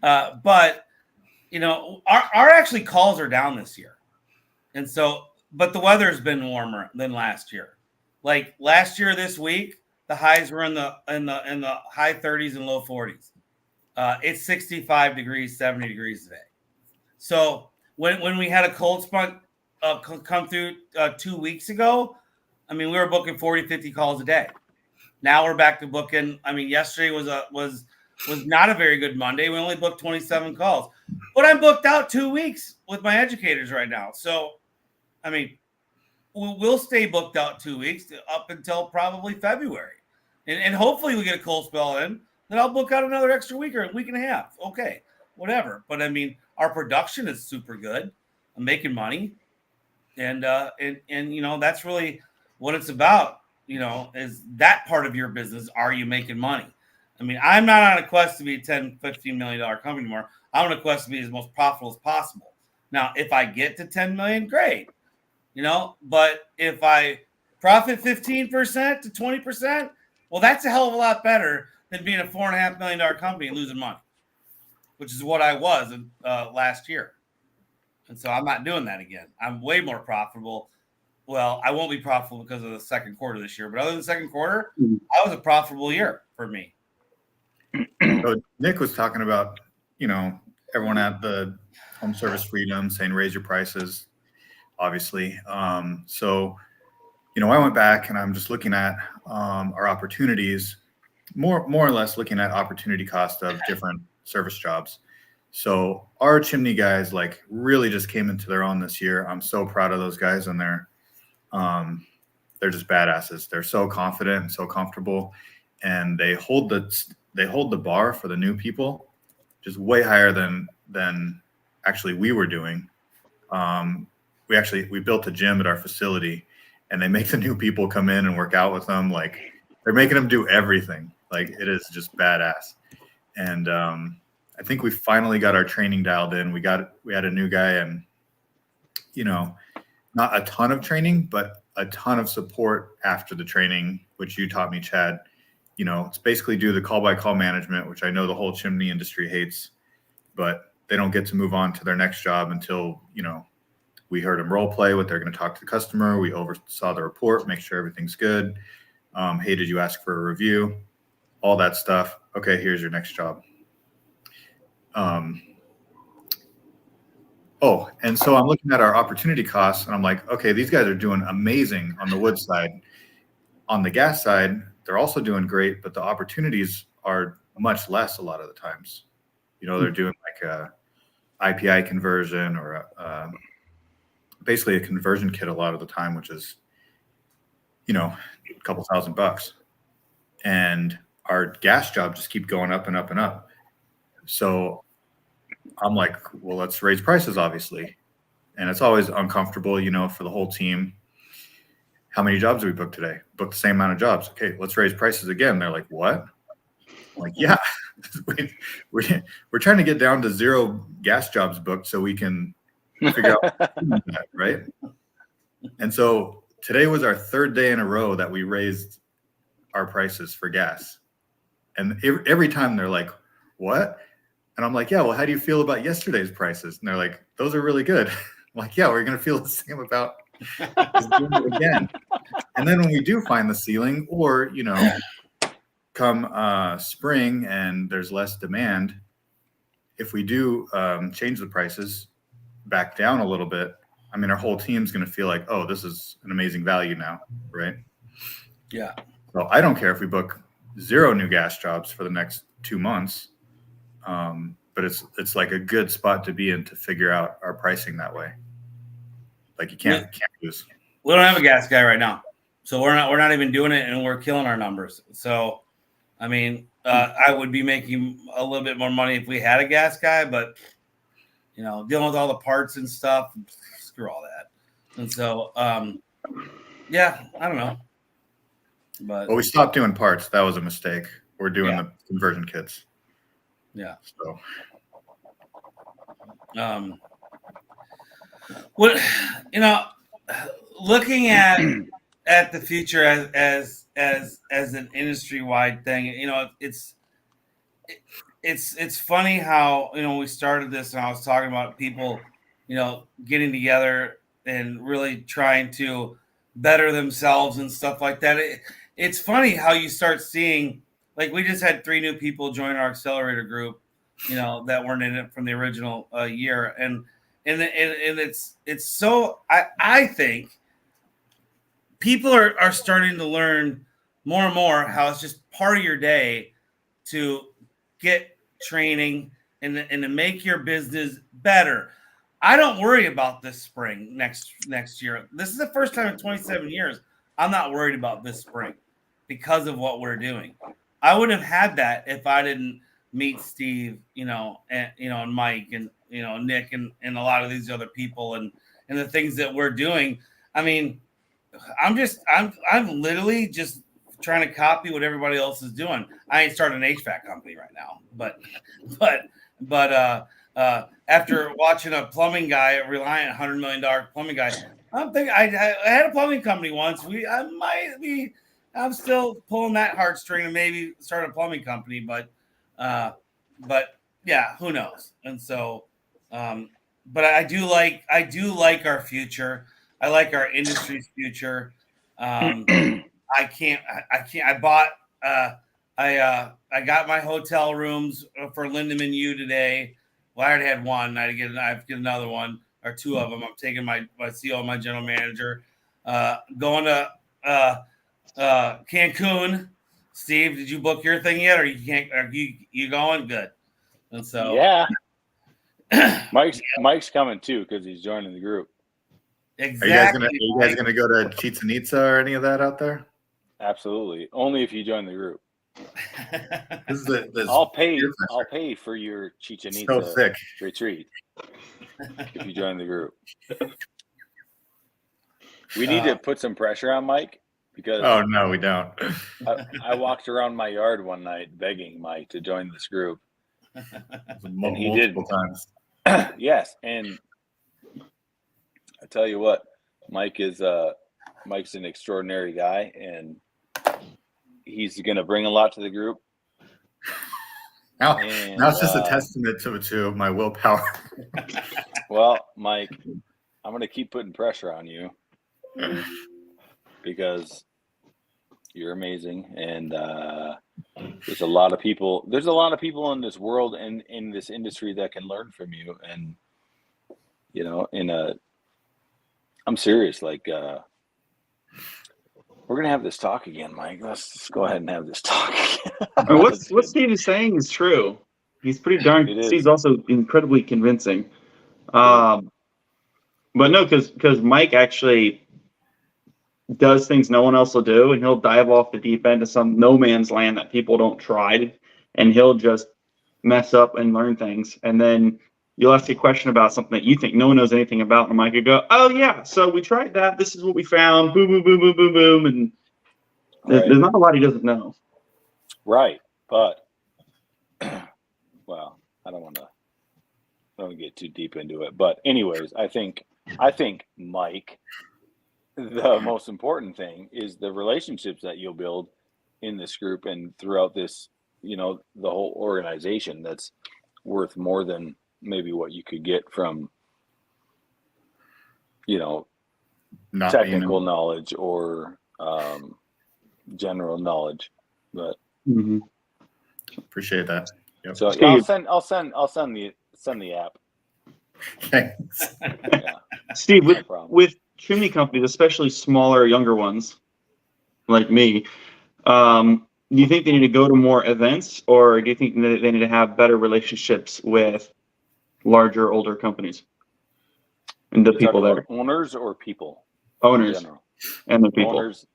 Our actually calls are down this year, and so but the weather's been warmer than last year. Like last year, this week, the highs were in the high 30s and low 40s. It's 65 degrees, 70 degrees today. So when we had a cold front come through 2 weeks ago, I mean, we were booking 40, 50 calls a day. Now we're back to booking. I mean, yesterday was not a very good Monday. We only booked 27 calls, but I'm booked out 2 weeks with my educators right now. So, I mean, we'll stay booked out 2 weeks up until probably February, and hopefully we get a cold spell in. Then I'll book out another extra week or a week and a half. Okay, whatever. But I mean, our production is super good. I'm making money, and you know, that's really what it's about. You know, is that part of your business? Are you making money? I mean, I'm not on a quest to be a $10, $15 million company anymore. I'm on a quest to be as most profitable as possible. Now, if I get to 10 million, great. You know, but if I profit 15% to 20%, well, that's a hell of a lot better than being a $4.5 million company and losing money, which is what I was last year. And so I'm not doing that again. I'm way more profitable. Well, I won't be profitable because of the second quarter this year, but other than the second quarter, I was a profitable year for me. So Nick was talking about, you know, everyone at the Home Service Freedom saying raise your prices, obviously. So, you know, I went back and I'm just looking at our opportunities, more or less looking at opportunity cost of different service jobs. So our chimney guys like really just came into their own this year. I'm so proud of those guys, and they're just badasses. They're so confident and so comfortable, and they hold the bar for the new people just way higher than actually we were doing. We built a gym at our facility, and they make the new people come in and work out with them. Like they're making them do everything. Like it is just badass. And I think we finally got our training dialed in. We had a new guy, and you know, not a ton of training, but a ton of support after the training, which you taught me, Chad. You know, it's basically do the call by call management, which I know the whole chimney industry hates, but they don't get to move on to their next job until, you know, we heard them role play what they're going to talk to the customer. We oversaw the report, make sure everything's good. Hey, did you ask for a review? All that stuff. Okay, here's your next job. And so I'm looking at our opportunity costs, and I'm like, okay, these guys are doing amazing on the wood side. On the gas side, they're also doing great, but the opportunities are much less a lot of the times. You know, they're doing like a IPI conversion or basically a conversion kit a lot of the time, which is, you know, a couple $1,000. And our gas jobs just keep going up and up and up. So I'm like, well, let's raise prices, obviously. And it's always uncomfortable, you know, for the whole team. How many jobs did we book today? Booked the same amount of jobs. Okay, let's raise prices again. They're like, what? I'm like, yeah, we're trying to get down to 0 gas jobs booked so we can figure out that, right? And so today was our 3rd day in a row that we raised our prices for gas. And every time they're like, what? And I'm like, yeah, well, how do you feel about yesterday's prices? And they're like, those are really good. I'm like, yeah, we're going to feel the same about doing it again. And then when we do find the ceiling, or, you know, come spring and there's less demand, if we do change the prices back down a little bit, I mean, our whole team's going to feel like, oh, this is an amazing value now, right? Yeah. So I don't care if we book 0 new gas jobs for the next 2 months. But it's like a good spot to be in to figure out our pricing that way. Like you can't lose. We don't have a gas guy right now, so we're not even doing it, and we're killing our numbers. So, I mean, I would be making a little bit more money if we had a gas guy, but you know, dealing with all the parts and stuff, screw all that. And so, yeah, I don't know. But we stopped doing parts. That was a mistake. We're doing the conversion kits. Yeah. So, what, you know, looking at the future as an industry wide thing, you know, it's funny how, you know, we started this and I was talking about people, you know, getting together and really trying to better themselves and stuff like that. It's funny how you start seeing, like, we just had 3 new people join our accelerator group, that weren't in it from the original year, and it's so I think people are starting to learn more and more how it's just part of your day to get training and to make your business better. I don't worry about this spring next year. This is the first time in 27 years I'm not worried about this spring because of what we're doing. I wouldn't have had that if I didn't meet Steve, and Mike and Nick and a lot of these other people and the things that we're doing. I mean, I'm literally just trying to copy what everybody else is doing. I ain't starting an HVAC company right now, but after watching a plumbing guy, a Reliant $100 million plumbing guy, I'm thinking I had a plumbing company once. I'm still pulling that heartstring and maybe start a plumbing company, but yeah, who knows? And so, but I do like our future. I like our industry's future. I got my hotel rooms for Lindemann U today. Well, I already had one. I have to get another one or 2 of them. I'm taking my CEO, my general manager, going to Cancun. Steve, did you book your thing yet, or you can't? Are you going? Good. And so yeah, Mike's coming too because he's joining the group. Exactly. Are you guys gonna go to Chichen Itza or any of that out there? Absolutely, only if you join the group. This is I'll pay for your Chichen Itza so thick retreat if you join the group. We need to put some pressure on Mike because Oh no, we don't. I walked around my yard one night begging Mike to join this group. And he did multiple times. Yes, and I tell you what, Mike's an extraordinary guy, and he's going to bring a lot to the group. Now it's just a testament to my willpower. Well, Mike, I'm going to keep putting pressure on you because you're amazing, and there's a lot of people in this world and in this industry that can learn from you, and I'm serious. Like, we're gonna have this talk again, Mike. Let's just go ahead and have this talk again. What Steve is saying is true. He's pretty darn. Steve's also incredibly convincing. But no, because Mike actually does things no one else will do, and he'll dive off the deep end to some no man's land that people don't try, and he'll just mess up and learn things, and then you'll ask a question about something that you think no one knows anything about, and Mike could go, "Oh yeah, so we tried that. This is what we found." Boom, boom, boom, boom, boom, boom, and there's not a lot he doesn't know. Right, but well, I don't want to get too deep into it. But anyways, I think Mike, the most important thing is the relationships that you'll build in this group and throughout this, the whole organization. That's worth more than maybe what you could get from, Not technical knowledge or general knowledge. But appreciate that. Yep. so I'll send the app. Thanks. Yeah. Steve, No problem. with chimney companies, especially smaller, younger ones like me, do you think they need to go to more events, or do you think they need to have better relationships with larger, older companies and the people there? Owners or people? Owners In general. and the people. Owners.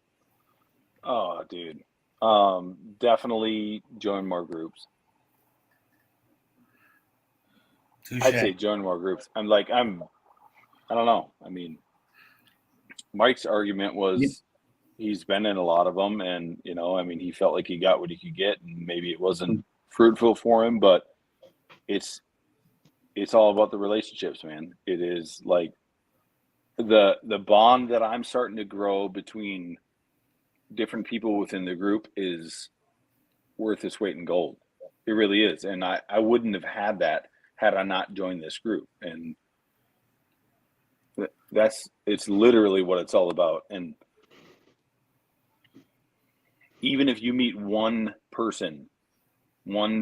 Oh, dude. Definitely join more groups. Touche. I'd say join more groups. I don't know. I mean, Mike's argument was he's been in a lot of them, and he felt like he got what he could get, and maybe it wasn't fruitful for him, but it's all about the relationships, man. It is like the bond that I'm starting to grow between different people within the group is worth its weight in gold. It really is, and I wouldn't have had that had I not joined this group. And It's literally what it's all about. And even if you meet one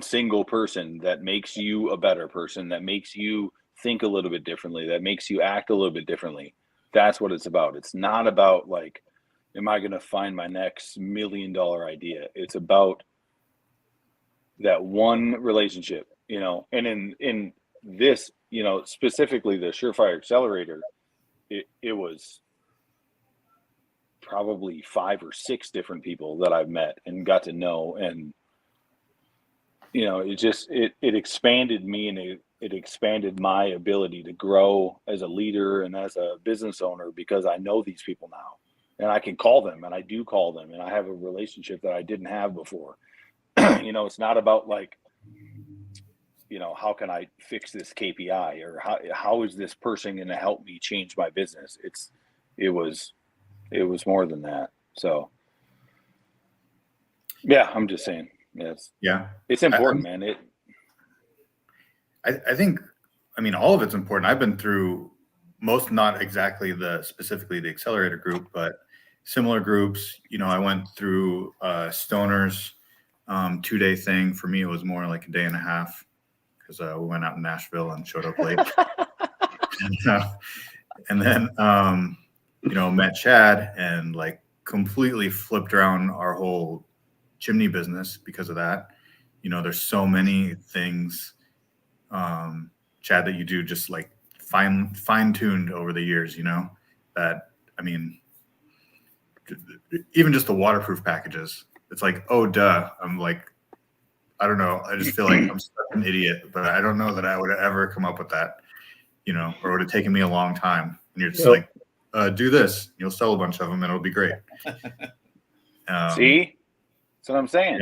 single person that makes you a better person, that makes you think a little bit differently, that makes you act a little bit differently, that's what it's about. It's not about like, am I going to find my next $1 million idea? It's about that one relationship, and in this, specifically the Surefire Accelerator, it was probably 5 or 6 different people that I've met and got to know. And, it expanded me, and it expanded my ability to grow as a leader and as a business owner, because I know these people now and I can call them, and I do call them, and I have a relationship that I didn't have before. It's not about like, how can I fix this KPI, or how is this person going to help me change my business? It was more than that. So yeah, I'm just saying, it's important, man. I think, all of it's important. I've been through most, not exactly specifically the accelerator group, but similar groups. I went through Stoners 2-day thing. For me, it was more like a day and a half, because we went out in Nashville and showed up late. and then met Chad, and like completely flipped around our whole chimney business because of that. There's so many things, Chad, that you do just like fine-tuned over the years, that, even just the waterproof packages, it's like, oh, duh. I'm like, I don't know. I just feel like I'm such an idiot, but I don't know that I would have ever come up with that, or it would have taken me a long time. And you're just like, do this. You'll sell a bunch of them and it'll be great. See? That's what I'm saying.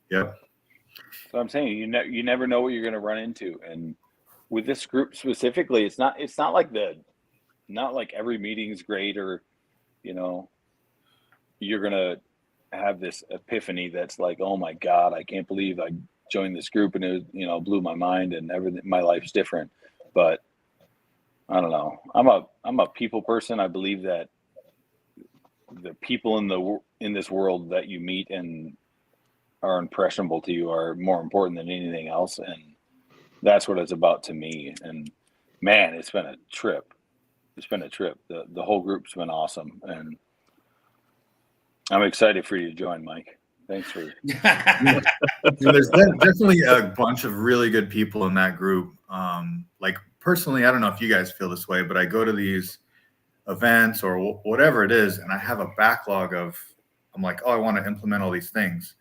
Yeah. That's what I'm saying. You never know what you're going to run into. And with this group specifically, it's not like every meeting's great, or, you're going to have this epiphany that's like, oh my God, I can't believe I joined this group and it, blew my mind, and everything, my life's different. But I don't know. I'm a people person. I believe that the people in this world that you meet and are impressionable to you are more important than anything else. And that's what it's about to me. And man, it's been a trip. The whole group's been awesome. And I'm excited for you to join, Mike. Thanks for. There's definitely a bunch of really good people in that group. Like personally, I don't know if you guys feel this way, but I go to these events or whatever it is, and I have a backlog of, I'm like, oh, I want to implement all these things.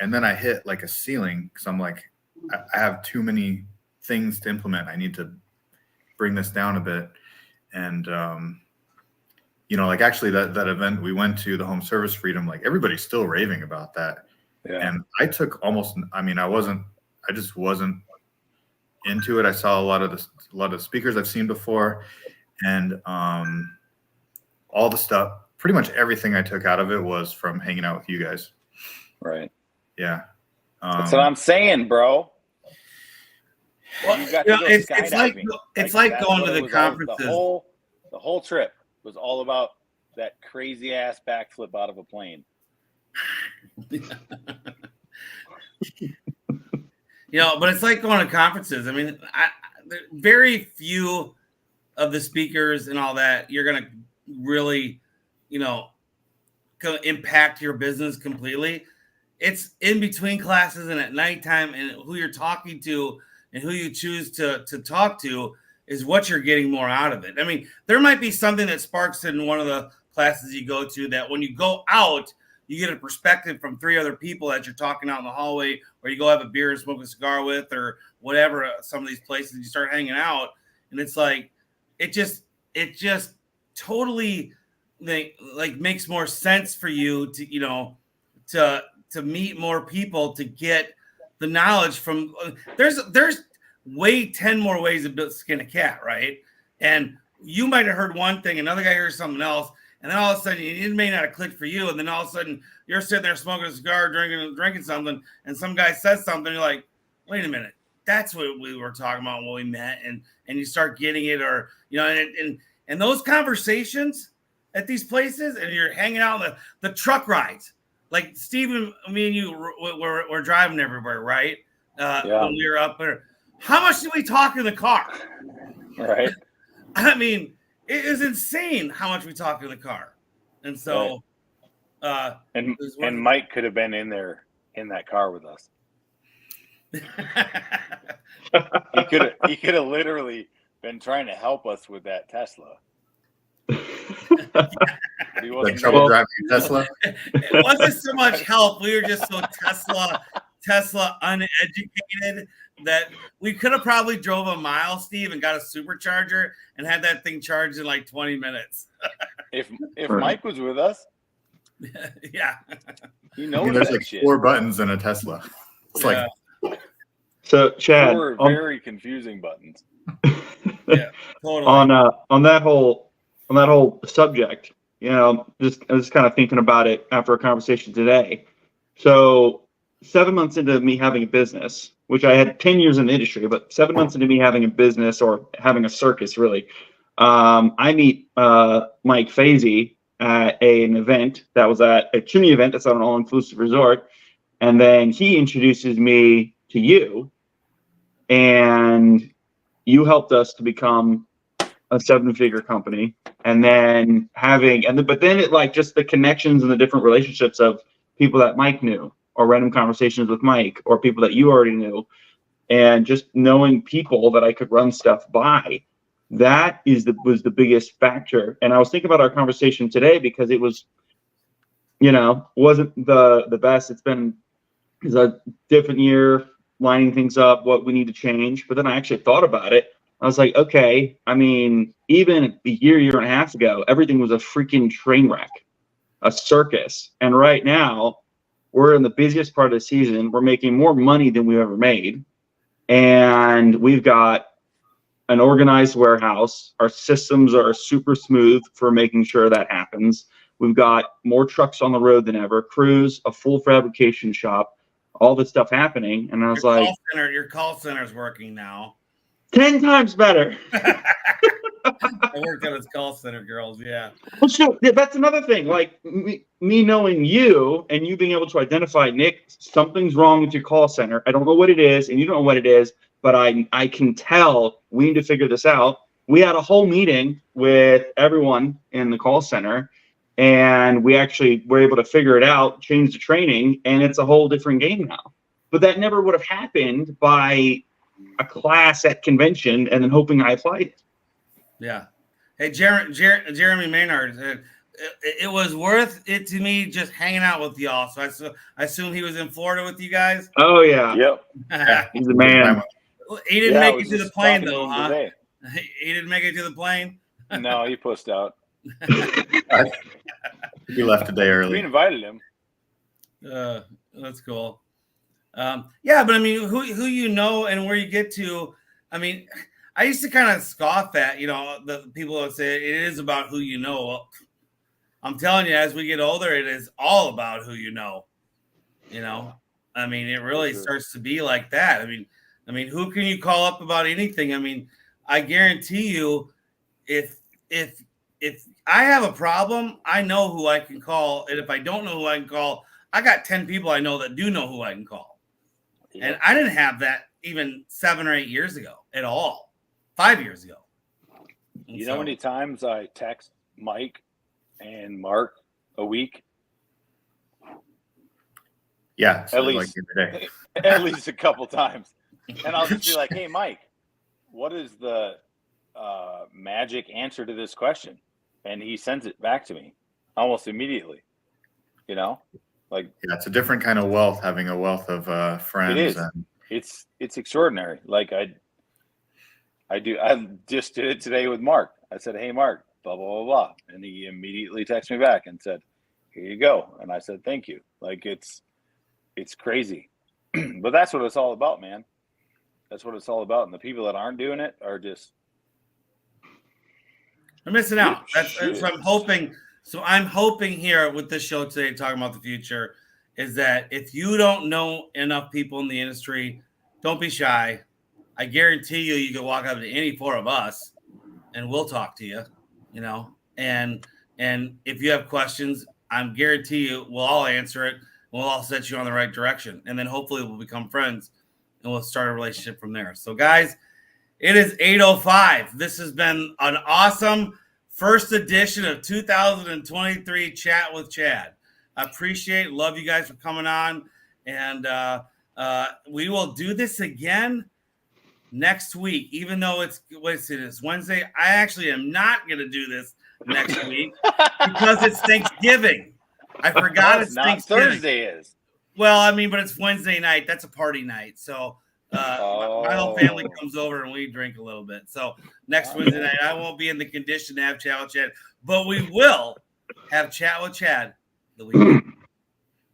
And then I hit like a ceiling, because I'm like, I have too many things to implement. I need to bring this down a bit. And, like actually that event we went to, the Home Service Freedom, like everybody's still raving about that. Yeah. And I took I just wasn't into it. I saw a lot of speakers I've seen before, and all the stuff, pretty much everything I took out of it was from hanging out with you guys. Right. Yeah. That's what I'm saying, bro. Well, it's like going to the conferences. The whole trip was all about that crazy ass backflip out of a plane. But it's like going to conferences. Very few of the speakers and all that you're going to really, impact your business completely. It's in between classes and at nighttime, and who you're talking to and who you choose to talk to is what you're getting more out of it. There might be something that sparks in one of the classes you go to that when you go out, you get a perspective from 3 other people that you're talking out in the hallway, or you go have a beer and smoke a cigar with, or whatever. Some of these places you start hanging out, and it's like, it just totally like makes more sense for you to meet more people, to get the knowledge from. There's 10 more ways to skin a cat, right? And you might have heard one thing, another guy hears something else, and then all of a sudden it may not have clicked for you, and then all of a sudden you're sitting there smoking a cigar, drinking something, and some guy says something, you're like, wait a minute, that's what we were talking about when we met, and you start getting it, or and And those conversations at these places, and you're hanging out on the truck rides. Like Steven, me and you were driving everywhere, right? When we were up there. How much did we talk in the car? Right. I mean, it is insane how much we talk in the car. And so and Mike could have been in that car with us. He could have literally been trying to help us with that Tesla. But he wasn't trouble driving a Tesla. It wasn't so much help. We were just so Tesla uneducated that we could have probably drove a mile, Steve, and got a supercharger and had that thing charged in like 20 minutes. If Mike was with us, yeah, he knows there's that like shit. 4 buttons in a Tesla. It's like So Chad, 4 very confusing buttons. yeah, totally. On that whole subject, you know, I was kind of thinking about it after a conversation today. So 7 months into me having a business, which I had 10 years in the industry, but 7 months into me having a business or having a circus, really, I meet Mike Fazy at an event that was at a CUNY event that's at an all-inclusive resort. And then he introduces me to you, and you helped us to become a 7-figure company. And then but then it like just the connections and the different relationships of people that Mike knew, or random conversations with Mike, or people that you already knew, and just knowing people that I could run stuff by. That was the biggest factor. And I was thinking about our conversation today because it was, you know, wasn't the best. It's a different year, lining things up, what we need to change. But then I actually thought about it. I was like, okay, I mean, even a year and a half ago, everything was a freaking train wreck, a circus. And right now, we're in the busiest part of the season. We're making more money than we've ever made. And we've got an organized warehouse. Our systems are super smooth for making sure that happens. We've got more trucks on the road than ever, crews, a full fabrication shop, all this stuff happening. And I was your call center's working now. 10 times better. I worked at his call center, girls. Yeah. Well, so that's another thing. Like me knowing you and you being able to identify, Nick, something's wrong with your call center. I don't know what it is, and you don't know what it is, but I can tell we need to figure this out. We had a whole meeting with everyone in the call center, and we actually were able to figure it out, change the training, and it's a whole different game now. But that never would have happened by a class at convention and then hoping I applied it. Yeah. Hey, Jeremy Maynard, it was worth it to me just hanging out with y'all. So I assume he was in Florida with you guys. Oh yeah. Yep. He's a man. He didn't make it to the plane though, huh? Today. He didn't make it to the plane. No, he pushed out. He left a day We early. invited him. That's cool. Yeah, but I mean, who you know and where you get to. I mean, I used to kind of scoff at, you know, the people that say it is about who you know. Well, I'm telling you, as we get older, it is all about who you know. You know, I mean, it really starts to be like that. I mean, who can you call up about anything? I mean, I guarantee you, if I have a problem, I know who I can call, and if I don't know who I can call, I got 10 people I know that do know who I can call. Yeah. And I didn't have that even 7 or 8 years ago at all. 5 years ago. You know how many times I text Mike and Mark a week? Yeah, At like least. the other day. At least a couple times. And I'll just be like, hey, Mike, what is the magic answer to this question? And he sends it back to me almost immediately. You know? Like, Yeah, it's a different kind of wealth, having a wealth of friends. It is. And it's extraordinary. Like I just did it today with Mark. I said, hey, Mark, blah, blah, blah, blah. And he immediately texted me back and said, here you go. And I said, thank you. Like it's crazy. But that's what it's all about, man. That's what it's all about. And the people that aren't doing it are just I'm missing out. That's Shit. so I'm hoping. So I'm hoping here with this show today, talking about the future, is that if you don't know enough people in the industry, don't be shy. I guarantee you can walk up to any 4 of us, and we'll talk to you. you know, and if you have questions, I'm guarantee you we'll all answer it. We'll all set you on the right direction, and then hopefully we'll become friends and we'll start a relationship from there. So guys, it is 8:05. This has been an awesome first edition of 2023 Chat with Chad. I appreciate, love you guys for coming on, and we will do this again next week, even though it's Wednesday. I actually am not going to do this next week because it's Thanksgiving. I forgot it's not Thanksgiving. Thursday is. Well, I mean, but it's Wednesday night. That's a party night. So my whole family comes over and we drink a little bit. So next Wednesday night, I won't be in the condition to have Chat with Chad, but we will have Chat with Chad the weekend.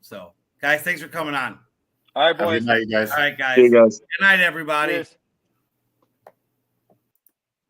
So, guys, thanks for coming on. All right, Have a boys. good night, you guys. All right, guys. See you guys. Good night, everybody. Cheers.